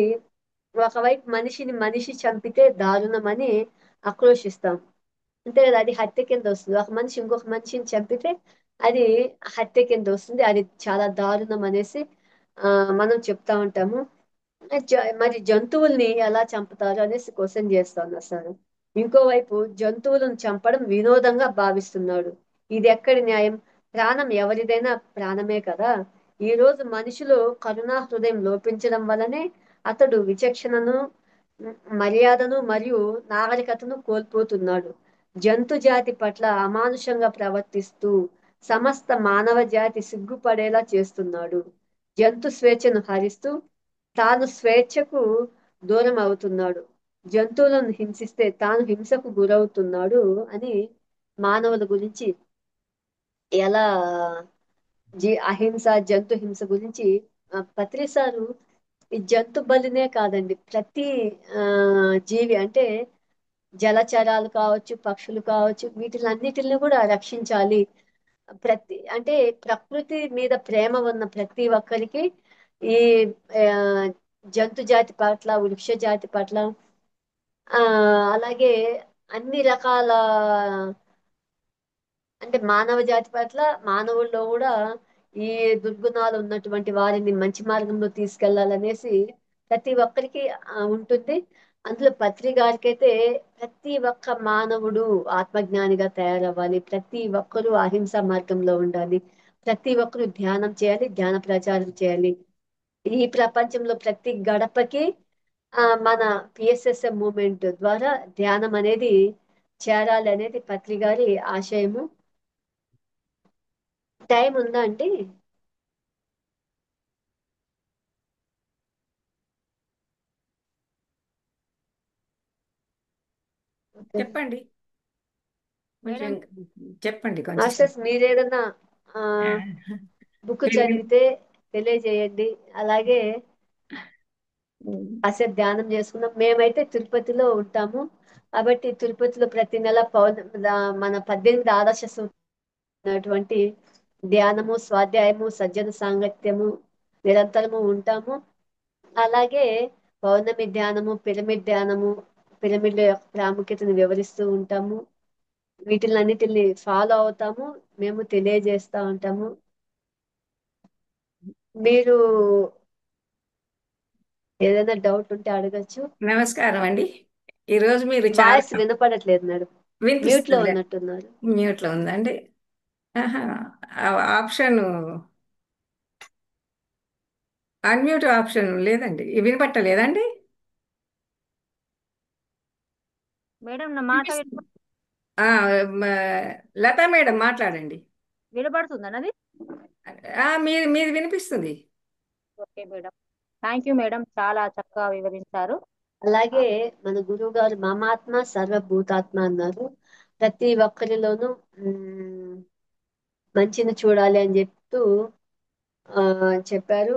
ఒకవైపు మనిషిని మనిషి చంపితే దారుణమని ఆక్రోశిస్తాం. అంతే కదా, అది హత్య కింద వస్తుంది. ఒక మనిషి ఇంకొక మనిషిని చంపితే అది హత్య కింద వస్తుంది. అది చాలా దారుణం అనేసి ఆ మనం చెప్తా ఉంటాము. మరి జంతువుల్ని ఎలా చంపుతారు అనేసి క్వశ్చన్ చేస్తాను సార్. ఇంకోవైపు జంతువులను చంపడం వినోదంగా భావిస్తున్నాడు. ఇది ఎక్కడి న్యాయం? ప్రాణం ఎవరిదైనా ప్రాణమే కదా. ఈ రోజు మనిషిలో కరుణా హృదయం లోపించడం వలనే అతడు విచక్షణను, మర్యాదను మరియు నాగరికతను కోల్పోతున్నాడు. జంతు జాతి పట్ల అమానుషంగా ప్రవర్తిస్తూ సమస్త మానవ జాతి సిగ్గుపడేలా చేస్తున్నాడు. జంతు స్వేచ్ఛను హరిస్తూ తాను స్వేచ్ఛకు దూరం అవుతున్నాడు. జంతువులను హింసిస్తే తాను హింసకు గురవుతున్నాడు అని మానవుల గురించి ఎలా అహింస, జంతు హింస గురించి పత్రి సారు ఈ జంతు బలినే కాదండి, ప్రతి ఆ జీవి అంటే జలచరాలు కావచ్చు, పక్షులు కావచ్చు, వీటిలన్నిటిని కూడా రక్షించాలి. అంటే ప్రకృతి మీద ప్రేమ ఉన్న ప్రతి ఒక్కరికి ఈ ఆ, జంతు జాతి పట్ల, వృక్ష జాతి పట్ల, ఆ అలాగే అన్ని రకాల అంటే మానవ జాతి పట్ల, మానవుల్లో కూడా ఈ దుర్గుణాలు ఉన్నటువంటి వారిని మంచి మార్గంలో తీసుకెళ్లాలనేసి ప్రతి ఒక్కరికి ఉంటుంది. అందులో పత్రి గారికైతే ప్రతి ఒక్క మానవుడు ఆత్మజ్ఞానిగా తయారవ్వాలి, ప్రతి ఒక్కరూ అహింసా మార్గంలో ఉండాలి, ప్రతి ఒక్కరూ ధ్యానం చేయాలి, ధ్యాన ప్రచారం చేయాలి. ఈ ప్రపంచంలో ప్రతి గడపకి మన పిఎస్ఎస్ఎం మూమెంట్ ద్వారా ధ్యానం అనేది చేరాలి అనేది పత్రి గారి ఆశయము. టైం ఉందా అండి? ఓకే. చెప్పండి. కొంచెం మేడం. చెప్పండి కొంచెం. మాస్టర్స్ మీరేదన్నా ఆ, బుక్ చదివితే తెలియజేయండి. అలాగే కాసేపు ధ్యానం చేసుకుందాం. మేమైతే తిరుపతిలో ఉంటాము కాబట్టి తిరుపతిలో ప్రతి నెల మన 18 ఆదర్శ సూత్రాలు ధ్యానము, స్వాధ్యాయము, సజ్జన సాంగత్యము నిరంతరము ఉంటాము. అలాగే పౌర్ణమి ధ్యానము, పిరమిడ్ ధ్యానము, పిరమిడ్ యొక్క ప్రాముఖ్యతను వివరిస్తూ ఉంటాము. వీటిలన్నిటిని ఫాలో అవుతాము, మేము తెలియజేస్తా ఉంటాము. మీరు ఏదైనా డౌట్ ఉంటే అడగచ్చు. నమస్కారం అండి. ఈరోజు మీరు చాలా వాయిస్ వినపడట్లేదు మేడం, మ్యూట్ లో వినిపిస్తుంది. ఉన్నట్టున్నారు. మ్యూట్లో ఉందండి. ఆహా, ఆ ఆప్షన్ అన్మ్యూట్ ఆప్షన్ లేదండి. వినపట్టలేదండి. మేడం నా మాట వినిపిస్తుంది. ఆ, లతా మేడం మాట్లాడండి. వినబడుతుందా నాది? మీది వినిపిస్తుంది. Okay madam. Thank you madam, చాలా చక్కగా వివరించారు. అలాగే మన గురువు గారు మమాత్మ సర్వభూతాత్మ అన్నారు. ప్రతి ఒక్కరిలోనూ మంచిని చూడాలి అని చెప్తూ ఆ చెప్పారు.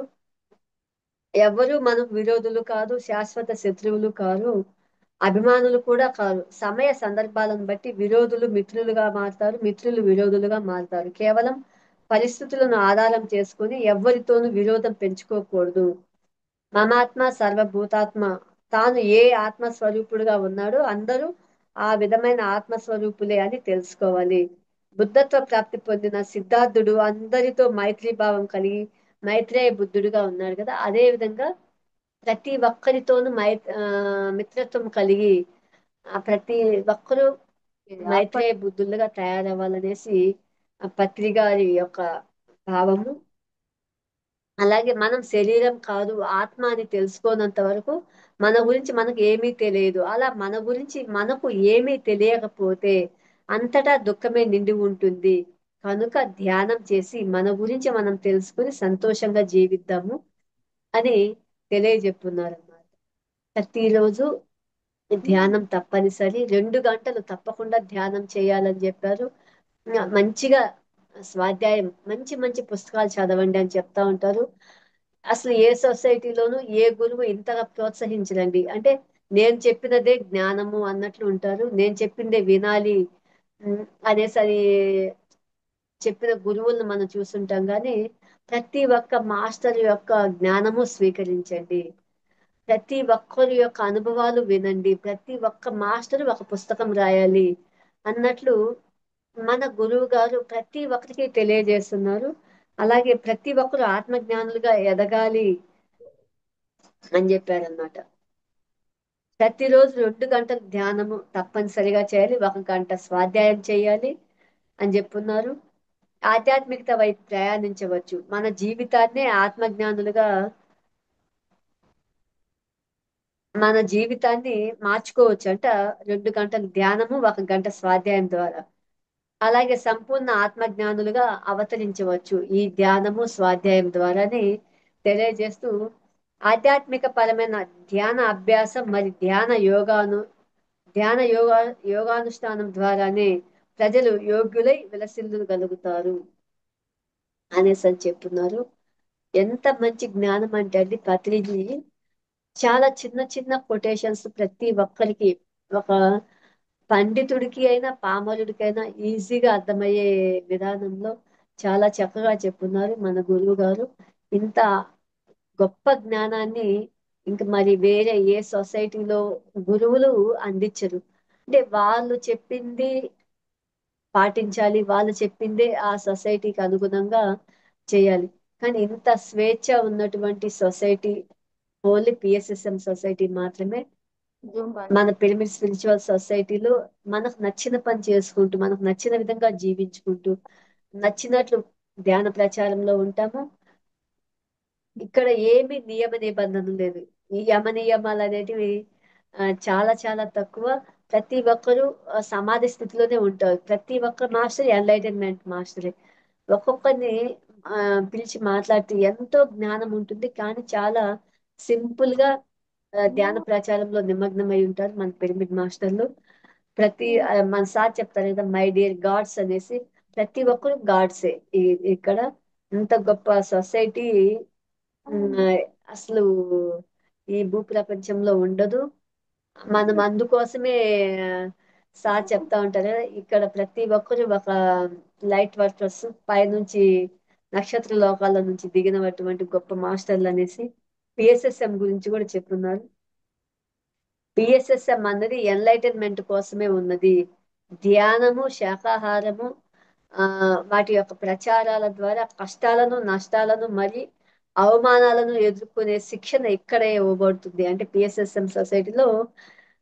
ఎవరు మనకు విరోధులు కాదు, శాశ్వత శత్రువులు కాదు, అభిమానులు కూడా కాదు. సమయ సందర్భాలను బట్టి విరోధులు మిత్రులుగా మారుతారు, మిత్రులు విరోధులుగా మారుతారు. కేవలం పరిస్థితులను ఆధారం చేసుకుని ఎవరితోనూ విరోధం పెంచుకోకూడదు. మమాత్మ సర్వభూతాత్మ, తాను ఏ ఆత్మస్వరూపుడుగా ఉన్నాడో అందరూ ఆ విధమైన ఆత్మస్వరూపులే అని తెలుసుకోవాలి. బుద్ధత్వ ప్రాప్తి పొందిన సిద్ధార్థుడు అందరితో మైత్రీ భావం కలిగి మైత్రేయ బుద్ధుడుగా ఉన్నాడు కదా, అదే విధంగా ప్రతి ఒక్కరితోనూ మిత్రత్వం కలిగి ప్రతి ఒక్కరూ ఇది మైత్రేయ బుద్ధులుగా తయారవ్వాలనేసి పత్రి గారి యొక్క భావము. అలాగే మనం శరీరం కాదు, ఆత్మ అని తెలుసుకోనంత వరకు మన గురించి మనకు ఏమీ తెలియదు. అలా మన గురించి మనకు ఏమీ తెలియకపోతే అంతటా దుఃఖమే నిండి ఉంటుంది. కనుక ధ్యానం చేసి మన గురించి మనం తెలుసుకుని సంతోషంగా జీవిద్దాము అని తెలియజెప్పున్నారు అన్నమాట. ప్రతిరోజు ధ్యానం తప్పనిసరి, 2 గంటలు తప్పకుండా ధ్యానం చేయాలని చెప్పారు. మంచిగా స్వాధ్యాయం, మంచి మంచి పుస్తకాలు చదవండి అని చెప్తా ఉంటారు. అసలు ఏ సొసైటీలోనూ ఏ గురువు ఇంతగా ప్రోత్సహించరండి. అంటే నేను చెప్పినదే జ్ఞానము అన్నట్లు ఉంటారు. నేను చెప్పిందే వినాలి అనేసరి చెప్పిన గురువులను మనం చూస్తుంటాం. కానీ ప్రతి ఒక్క మాస్టర్ యొక్క జ్ఞానము స్వీకరించండి, ప్రతి ఒక్కరి యొక్క అనుభవాలు వినండి, ప్రతి ఒక్క మాస్టర్ ఒక పుస్తకం రాయాలి అన్నట్లు మన గురువు గారు ప్రతి ఒక్కరికి తెలియజేస్తున్నారు. అలాగే ప్రతి ఒక్కరు ఆత్మజ్ఞానులుగా ఎదగాలి అని చెప్పారనమాట. ప్రతిరోజు 2 గంటలు ధ్యానము తప్పనిసరిగా చేయాలి, 1 గంట స్వాధ్యాయం చేయాలి అని చెప్పున్నారు. ఆధ్యాత్మికత వైపు ప్రయాణించవచ్చు, మన జీవితాన్నే ఆత్మజ్ఞానులుగా మన జీవితాన్ని మార్చుకోవచ్చు అంట. 2 గంటలు ధ్యానము, 1 గంట స్వాధ్యాయం ద్వారా. అలాగే సంపూర్ణ ఆత్మజ్ఞానులుగా అవతరించవచ్చు ఈ ధ్యానము, స్వాధ్యాయం ద్వారానే తెలియజేస్తూ ఆధ్యాత్మిక పరమైన ధ్యాన అభ్యాసం మరి ధ్యాన యోగానుష్ఠానం ద్వారానే ప్రజలు యోగ్యులై విలసిల్లగలుగుతారు. అనేసి అని చెప్తున్నారు. ఎంత మంచి జ్ఞానం అంటే అండి పత్రిజీ చాలా చిన్న చిన్న కొటేషన్స్ ప్రతి ఒక్కరికి, ఒక పండితుడికి అయినా పామరుడికైనా ఈజీగా అర్థమయ్యే విధానంలో చాలా చక్కగా చెప్పున్నారు మన గురువు గారు. ఇంత గొప్ప జ్ఞానాన్ని ఇంక మరి వేరే ఏ సొసైటీలో గురువులు అందించరు. అంటే వాళ్ళు చెప్పింది పాటించాలి, వాళ్ళు చెప్పిందే ఆ సొసైటీకి అనుగుణంగా చేయాలి. కానీ ఇంత స్వేచ్ఛ ఉన్నటువంటి సొసైటీ ఓన్లీ పిఎస్ఎస్ఎం సొసైటీ మాత్రమే. జూమ్ మన పిరమిడ్ స్పిరిచువల్ సొసైటీలో మనకు నచ్చిన పని చేసుకుంటూ, మనకు నచ్చిన విధంగా జీవించుకుంటూ, నచ్చినట్లు ధ్యాన ప్రచారంలో ఉంటాము. ఇక్కడ ఏమి నియమ నిబంధనలు లేదు. ఈ యమ నియమాలు అనేటివి చాలా చాలా తక్కువ. ప్రతి ఒక్కరూ సమాధి స్థితిలోనే ఉంటారు. ప్రతి ఒక్క మాస్టర్ ఎన్లైటన్మెంట్ మాస్టరే. ఒక్కొక్కరిని ఆ పిలిచి మాట్లాడితే ఎంతో జ్ఞానం ఉంటుంది, కానీ చాలా సింపుల్ గా ధ్యాన ప్రచారంలో నిమగ్నమై ఉంటారు మన పిరమిడ్ మాస్టర్లు. మన సార్ చెప్తారు కదా, మై డియర్ గాడ్స్ అనేసి. ప్రతి ఒక్కరు గాడ్సే. ఇక్కడ ఇంత గొప్ప సొసైటీ అసలు ఈ భూ ప్రపంచంలో ఉండదు. మనం అందుకోసమే సార్ చెప్తా ఉంటారు కదా, ఇక్కడ ప్రతి ఒక్కరు ఒక లైట్ వర్కర్స్, పైనుంచి నక్షత్ర లోకాల నుంచి దిగినటువంటి గొప్ప మాస్టర్లు అనేసి. పిఎస్ఎస్ఎం గురించి కూడా చెప్తున్నారు. పిఎస్ఎస్ఎం అన్నది ఎన్లైటన్మెంట్ కోసమే ఉన్నది. ధ్యానము, శాకాహారము, ఆ వాటి యొక్క ప్రచారాల ద్వారా కష్టాలను, నష్టాలను, మరి అవమానాలను ఎదుర్కొనే శిక్షణ ఇక్కడే ఇవ్వబడుతుంది. అంటే పిఎస్ఎస్ఎం సొసైటీలో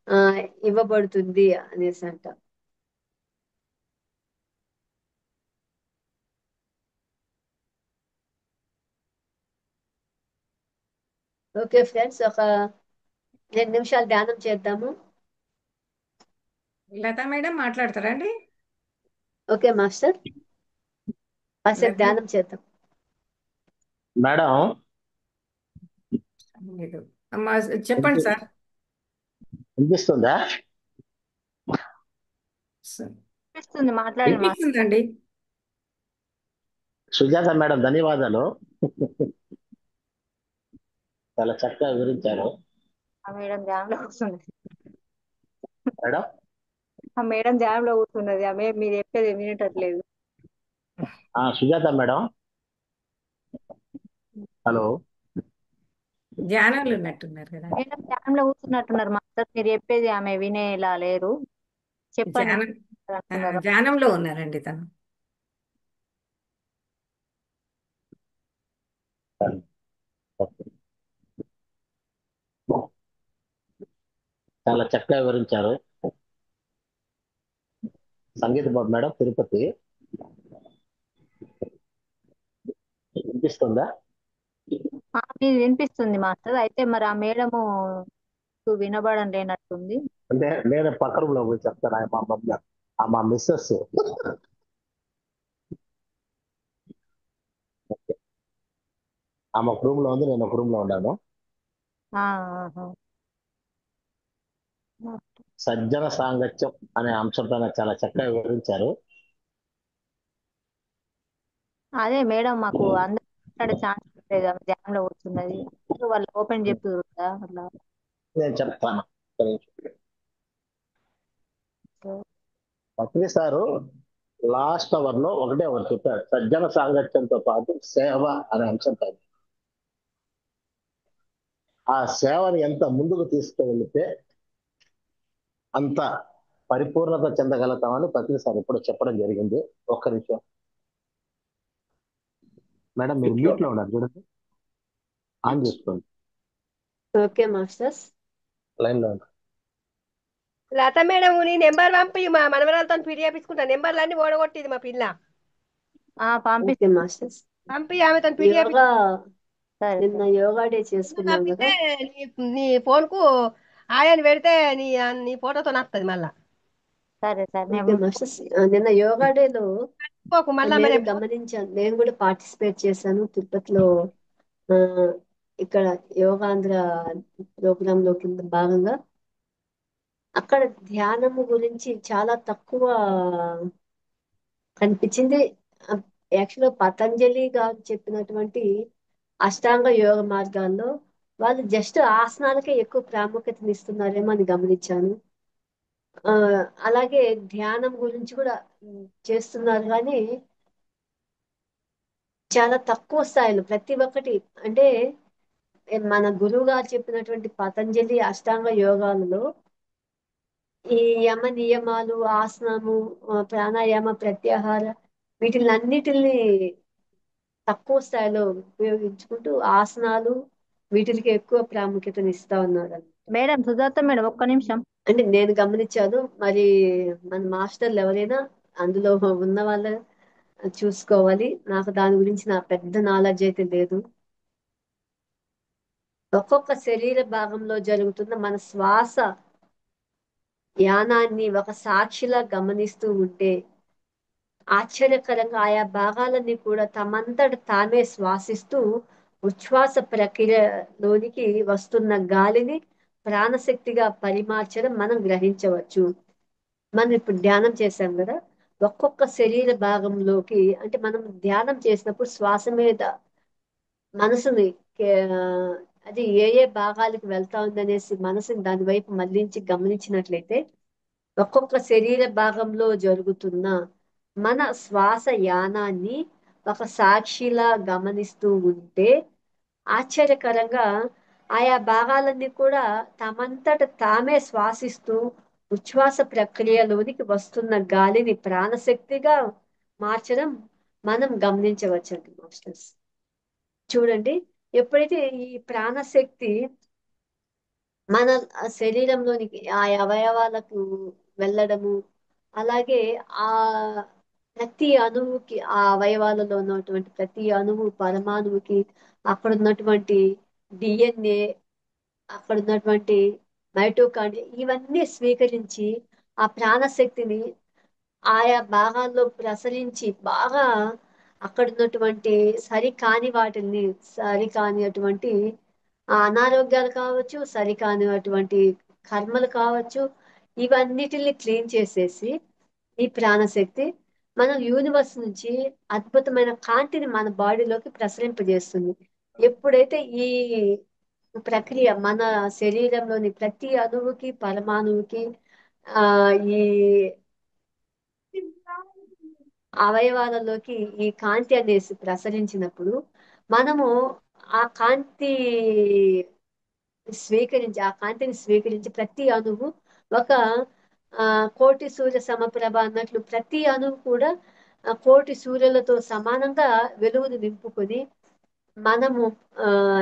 ఆ ఇవ్వబడుతుంది అనేసి అంట. ఓకే ఫ్రెండ్స్, ఒక 2 నిమిషాలు ధ్యానం చేద్దాము. లతా మేడం మాట్లాడతారా అండి? ఓకే మాస్టర్, కాసేపు లతా ధ్యానం చేద్దాం. మేడం లేదు. అమ్మా, చెప్పండి సార్. వినిపిస్తుందా? వినిపిస్తుంది, మాట్లాడండి మాస్టర్. వినిపిస్తుందండి. సుజాత మేడం ధన్యవాదాలు, చాలా చక్కగా వివరించారు ఆ మేడం ధ్యానంలో కూర్చున్నది. మేడం. ఆ మేడం ధ్యానంలో కూర్చున్నది. ఆమె మీరు చెప్పేది వినేటట్లేదు. Sujatha madam, hello. ధ్యానంలో ఉన్నట్టున్నారు కదా. మేడం ధ్యానంలో కూర్చున్నట్టున్నారు మాస్టర్. మీరు చెప్పేది ఆమె వినేలా లేరు. చెప్పండి ధ్యానం మాస్టర్ అంటున్నారు. ధ్యానంలో ఉన్నారండి తను. చాలా చక్కగా వివరించారు. సంగీత బాబు మేడం, తిరుపతి. వినిపిస్తుందా? మీది వినిపిస్తుంది మాస్టర్. అయితే మరి ఆ మేడము వినబడం లేనట్టుంది. అంటే నేను పక్క రూమ్ లో పోయి చెప్తాను. మా మమ్మీ, మా మిస్సెస్. ఆమె ఒక రూమ్ లో ఉంది, నేను ఒక రూమ్ లో ఉన్నాను. ఆహా. సజ్జన సాంగత్యం అనే అంశం పైన చాలా చక్కగా వివరించారు. అదే మేడం, మాకు అందరూ మాట్లాడే ఛాన్స్ లేదు. ఆమె ధ్యానంలో కూర్చున్నది. అందరూ వాళ్ళు ఓపెన్ చెప్తున్నారు కదా అట్లా. నేను చెప్తాను. పత్రి సారు లాస్ట్ అవర్ లో ఒకటే ఒకటి చెప్పారు, సజ్జన సాంగత్యంతో పాటు సేవ అనే అంశం పైన. ఆ సేవని ఎంత ముందుకు తీసుకువెళితే అంత పరిపూర్ణత చెందగలుగుతామని పత్రి సార్ ఇప్పుడు చెప్పడం జరిగింది. ఒక్క నిమిషం మేడం, మీరు మ్యూట్ లో ఉన్నారు చూడండి, ఆన్ చేసుకోండి. Okay masters. లైన్ లో ఉన్నారు. లత మేడం నీ నెంబర్ పంపి మా మనవరాలతో ఫిర్యాదు చేపించుకుంటా. నెంబర్లన్నీ ఓడగొట్టింది మా పిల్ల. పంపి ఓకే మాస్టర్స్. పంపి ఆమెతో ఫిర్యాదు యోగా, సరే నిన్న యోగా డే చేసుకున్నాం కదా. పంపితే నీ ఫోన్ కు ఆయని పెడితే నీ నీ ఫోటోతో వస్తుంది మళ్ళా. సరే సరే. ఓకే మాస్టర్స్, నిన్న యోగా డేలో మళ్ళా మరి నేను గమనించాను, నేను కూడా పార్టిసిపేట్ చేశాను తిరుపతిలో. ఆ ఇక్కడ యోగాంధ్ర ప్రోగ్రామ్ లో కింద భాగంగా అక్కడ ధ్యానము గురించి చాలా తక్కువ కనిపించింది. యాక్చువల్గా పతంజలి గారు చెప్పినటువంటి అష్టాంగ యోగ మార్గాల్లో వాళ్ళు జస్ట్ ఆసనాలకే ఎక్కువ ప్రాముఖ్యతని ఇస్తున్నారేమో అని గమనించాను. ఆ అలాగే ధ్యానం గురించి కూడా చేస్తున్నారు కానీ చాలా తక్కువ స్థాయిలో ప్రతి ఒక్కటి. అంటే మన గురువు గారు చెప్పినటువంటి పతంజలి అష్టాంగ యోగాలలో ఈ యమ నియమాలు, ఆసనము, ప్రాణాయామ, ప్రత్యాహార వీటిలన్నిటిని తక్కువ స్థాయిలో ఉపయోగించుకుంటూ ఆసనాలు వీటికి ఎక్కువ ప్రాముఖ్యతను ఇస్తా ఉన్నారు. మేడం సుజాత మేడం ఒక్క నిమిషం. అంటే నేను గమనించాను. మరి మన మాస్టర్లు ఎవరైనా అందులో ఉన్న వాళ్ళ చూసుకోవాలి. నాకు దాని గురించి నా పెద్ద నాలెడ్జ్ అయితే లేదు. ఒక్కొక్క శరీర భాగంలో జరుగుతున్న మన శ్వాస యానాన్ని ఒక సాక్షిలా గమనిస్తూ ఉంటే ఆశ్చర్యకరంగా ఆయా భాగాలన్నీ కూడా తమంతట తామే శ్వాసిస్తూ ఉచ్ఛ్వాస ప్రక్రియలోనికి వస్తున్న గాలిని ప్రాణశక్తిగా పరిమార్చడం మనం గ్రహించవచ్చు. మనం ఇప్పుడు ధ్యానం చేశాం కదా, ఒక్కొక్క శరీర భాగంలోకి అంటే మనం ధ్యానం చేసినప్పుడు శ్వాస మీద మనసుని అది ఏ ఏ భాగాలకు వెళ్తా ఉందనేసి మనసుని దాని వైపు మళ్లించి గమనించినట్లయితే ఒక్కొక్క శరీర భాగంలో జరుగుతున్న మన శ్వాస యానాన్ని ఒక సాక్షిలా గమనిస్తూ ఉంటే ఆశ్చర్యకరంగా ఆయా భాగాలన్నీ కూడా తమంతట తామే శ్వాసిస్తూ ఉచ్ఛ్వాస ప్రక్రియలోనికి వస్తున్న గాలిని ప్రాణశక్తిగా మార్చడం మనం గమనించవచ్చండి మాస్టర్స్. చూడండి, ఎప్పుడైతే ఈ ప్రాణశక్తి మన శరీరంలోనికి ఆ అవయవాలకు వెళ్ళడము, అలాగే ఆ ప్రతి అణువుకి ఆ అవయవాలలో ఉన్నటువంటి ప్రతి అణువు పరమాణువుకి అక్కడ ఉన్నటువంటి డిఎన్ఏ, అక్కడ ఉన్నటువంటి మైటోకాండ్రియా ఇవన్నీ స్వీకరించి ఆ ప్రాణశక్తిని ఆయా భాగాల్లో ప్రసరించి బాగా అక్కడ ఉన్నటువంటి సరికాని వాటిని సరికానిటువంటి అనారోగ్యాలు కావచ్చు, సరికానిటువంటి కర్మలు కావచ్చు, ఇవన్నిటిని క్లీన్ చేసేసి ఈ ప్రాణశక్తి మన యూనివర్స్ నుంచి అద్భుతమైన కాంతిని మన బాడీలోకి ప్రసరింపజేస్తుంది. ఎప్పుడైతే ఈ ప్రక్రియ మన శరీరంలోని ప్రతి అణువుకి పరమాణువుకి ఆ ఈ అవయవాలలోకి ఈ కాంతి అనేసి ప్రసరించినప్పుడు మనము ఆ కాంతి ఆ కాంతిని స్వీకరించి ప్రతి అణువు ఒక ఆ కోటి సూర్య సమప్రభ అన్నట్లు ప్రతి అణువు కూడా కోటి సూర్యులతో సమానంగా వెలుగును నింపుకొని మనము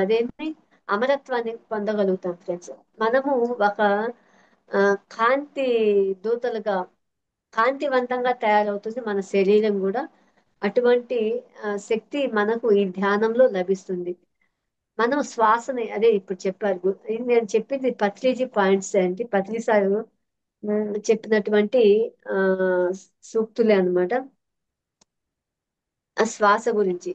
అదేంటి అమరత్వాన్ని పొందగలుగుతాం ఫ్రెండ్స్. మనము ఒక కాంతి దూతలుగా కాంతివంతంగా తయారవుతుంది మన శరీరం కూడా. అటువంటి శక్తి మనకు ఈ ధ్యానంలో లభిస్తుంది. మనం శ్వాసని అదే ఇప్పుడు చెప్పారు. ఇది నేను చెప్పింది పత్రిజీ పాయింట్స్ అండి, పత్రి సార్ చెప్పినటువంటి ఆ సూక్తులే అన్నమాట. ఆ శ్వాస గురించి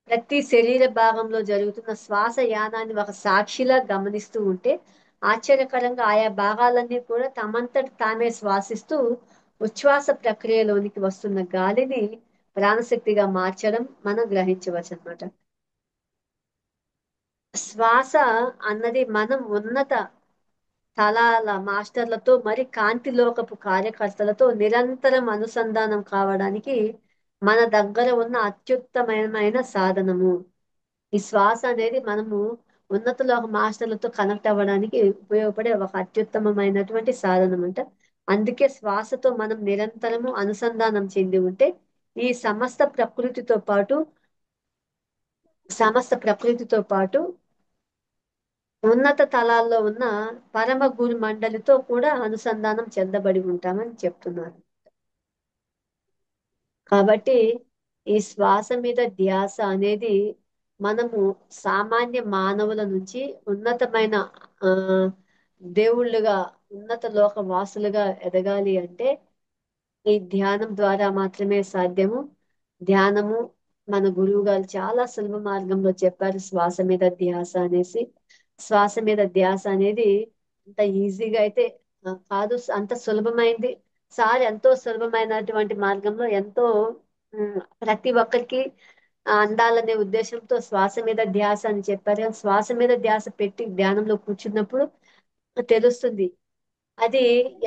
ప్రతి శరీర భాగంలో జరుగుతున్న శ్వాస యానాన్ని ఒక సాక్షిలా గమనిస్తూ ఉంటే ఆశ్చర్యకరంగా ఆయా భాగాలన్నీ కూడా తమంతట తామే శ్వాసిస్తూ ఉచ్ఛ్వాస ప్రక్రియలోనికి వస్తున్న గాలిని ప్రాణశక్తిగా మార్చడం మనం గ్రహించవచ్చు అన్నమాట. శ్వాస అన్నది మనం ఉన్నత తలాల మాస్టర్లతో మరి కాంతిలోకపు కార్యకర్తలతో నిరంతరం అనుసంధానం కావడానికి మన దగ్గర ఉన్న అత్యుత్తమమైన సాధనము. ఈ శ్వాస అనేది మనము ఉన్నత లోక మాస్టర్లతో కనెక్ట్ అవ్వడానికి ఉపయోగపడే ఒక అత్యుత్తమమైనటువంటి సాధనం అంట. అందుకే శ్వాసతో మనం నిరంతరము అనుసంధానం చెంది ఉంటే ఈ సమస్త ప్రకృతితో పాటు ఉన్నత తలాల్లో ఉన్న పరమ గురు మండలితో కూడా అనుసంధానం చెందబడి ఉంటామని చెప్తున్నారు. కాబట్టి ఈ శ్వాస మీద ధ్యాస అనేది మనము సామాన్య మానవుల నుంచి ఉన్నతమైన ఆ దేవుళ్ళుగా, ఉన్నత లోక వాసులుగా ఎదగాలి అంటే ఈ ధ్యానం ద్వారా మాత్రమే సాధ్యము. ధ్యానము మన గురువు గారు చాలా సులభ మార్గంలో చెప్పారు, శ్వాస మీద ధ్యాస అనేసి. శ్వాస మీద ధ్యాస అనేది అంత ఈజీగా అయితే కాదు, అంత సులభమైంది. సార్ ఎంతో సులభమైనటువంటి మార్గంలో ఎంతో ప్రతి ఒక్కరికి అందాలనే ఉద్దేశంతో శ్వాస మీద ధ్యాస అని చెప్పారు కానీ శ్వాస మీద ధ్యాస పెట్టి ధ్యానంలో కూర్చున్నప్పుడు తెలుస్తుంది అది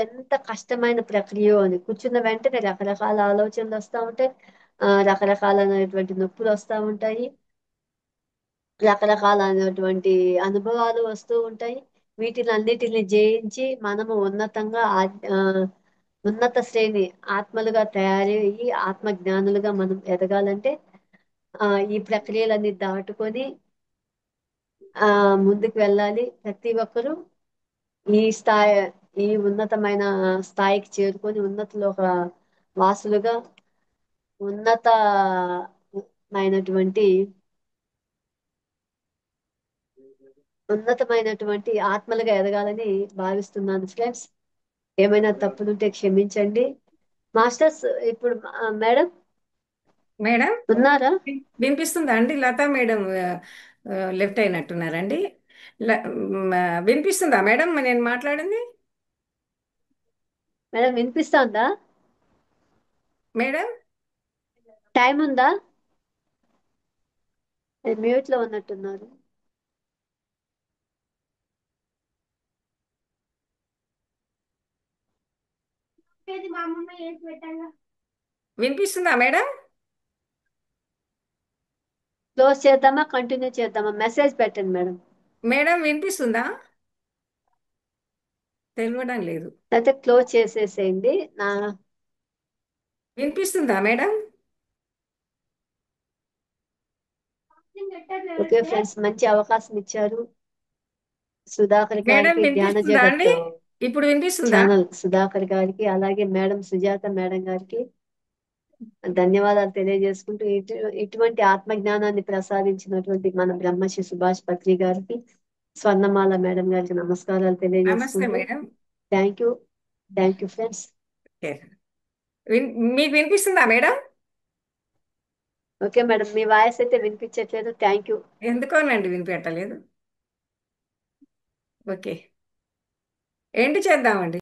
ఎంత కష్టమైన ప్రక్రియ అని. కూర్చున్న వెంటనే రకరకాల ఆలోచనలు వస్తూ ఉంటాయి, రకరకాలైనటువంటి నొప్పులు వస్తూ ఉంటాయి, రకరకాలైనటువంటి అనుభవాలు వస్తూ ఉంటాయి. వీటిని అన్నిటిని జయించి మనము ఉన్నతంగా ఉన్నత శ్రేణి ఆత్మలుగా తయారయ్యి ఆత్మ జ్ఞానులుగా మనం ఎదగాలంటే ఆ ఈ ప్రక్రియలన్నీ దాటుకొని ఆ ముందుకు వెళ్ళాలి. ప్రతి ఒక్కరూ ఈ స్థాయి ఈ ఉన్నతమైన స్థాయికి చేరుకొని ఉన్నతలోక వాసులుగా ఉన్నతమైనటువంటి ఉన్నతమైనటువంటి ఆత్మలుగా ఎదగాలని భావిస్తున్నాను ఫ్రెండ్స్. ఏమైనా తప్పులుంటే క్షమించండి. మాస్టర్స్ ఇప్పుడు మేడం మేడం ఉన్నారా? వినిపిస్తుందా అండి? లతా మేడం లెఫ్ట్ అయినట్టున్నారండి. వినిపిస్తుందా మేడం నేను మాట్లాడింది? మేడం వినిపిస్తోందా? మేడం టైం ఉందా? మ్యూట్ లో ఉన్నట్టున్నారు. వినిపిస్తుందా మేడం? క్లోజ్ చేద్దామా, కంటిన్యూ చేద్దామా? మెసేజ్ పెట్టండి మేడం. మేడం వినిపిస్తుందా? తెలియడం లేదు. అయితే క్లోజ్ చేసేసేయండి. వినిపిస్తుందా మేడం? ఓకే ఫ్రెండ్స్, మంచి అవకాశం ఇచ్చారు సుధాకర్ మేడం గారికి, ధ్యాన వినిపిస్తుందా జగత్ అండి? ఇప్పుడు వినిపిస్తుందా? ఛానల్ సుధాకర్ గారికి, అలాగే మేడం సుజాత మేడం గారికి ధన్యవాదాలు తెలియజేసుకుంటూ ఇటువంటి ఆత్మజ్ఞానాన్ని ప్రసాదించినటువంటి మన బ్రహ్మశ్రీ సుభాష్ పత్రి గారికి, స్వర్ణమాల మేడం గారికి నమస్కారాలు నమస్తే తెలియజేసుకుంటూ madam. Thank you. Thank you friends. Okay. మీకు వినిపిస్తుందా మేడం? ఓకే మేడం, మీ వాయిస్ అయితే వినిపించట్లేదు. Thank you. ఎందుకోనండి వినిపించట్లేదు. ఓకే, ఏంటి చేద్దామండి?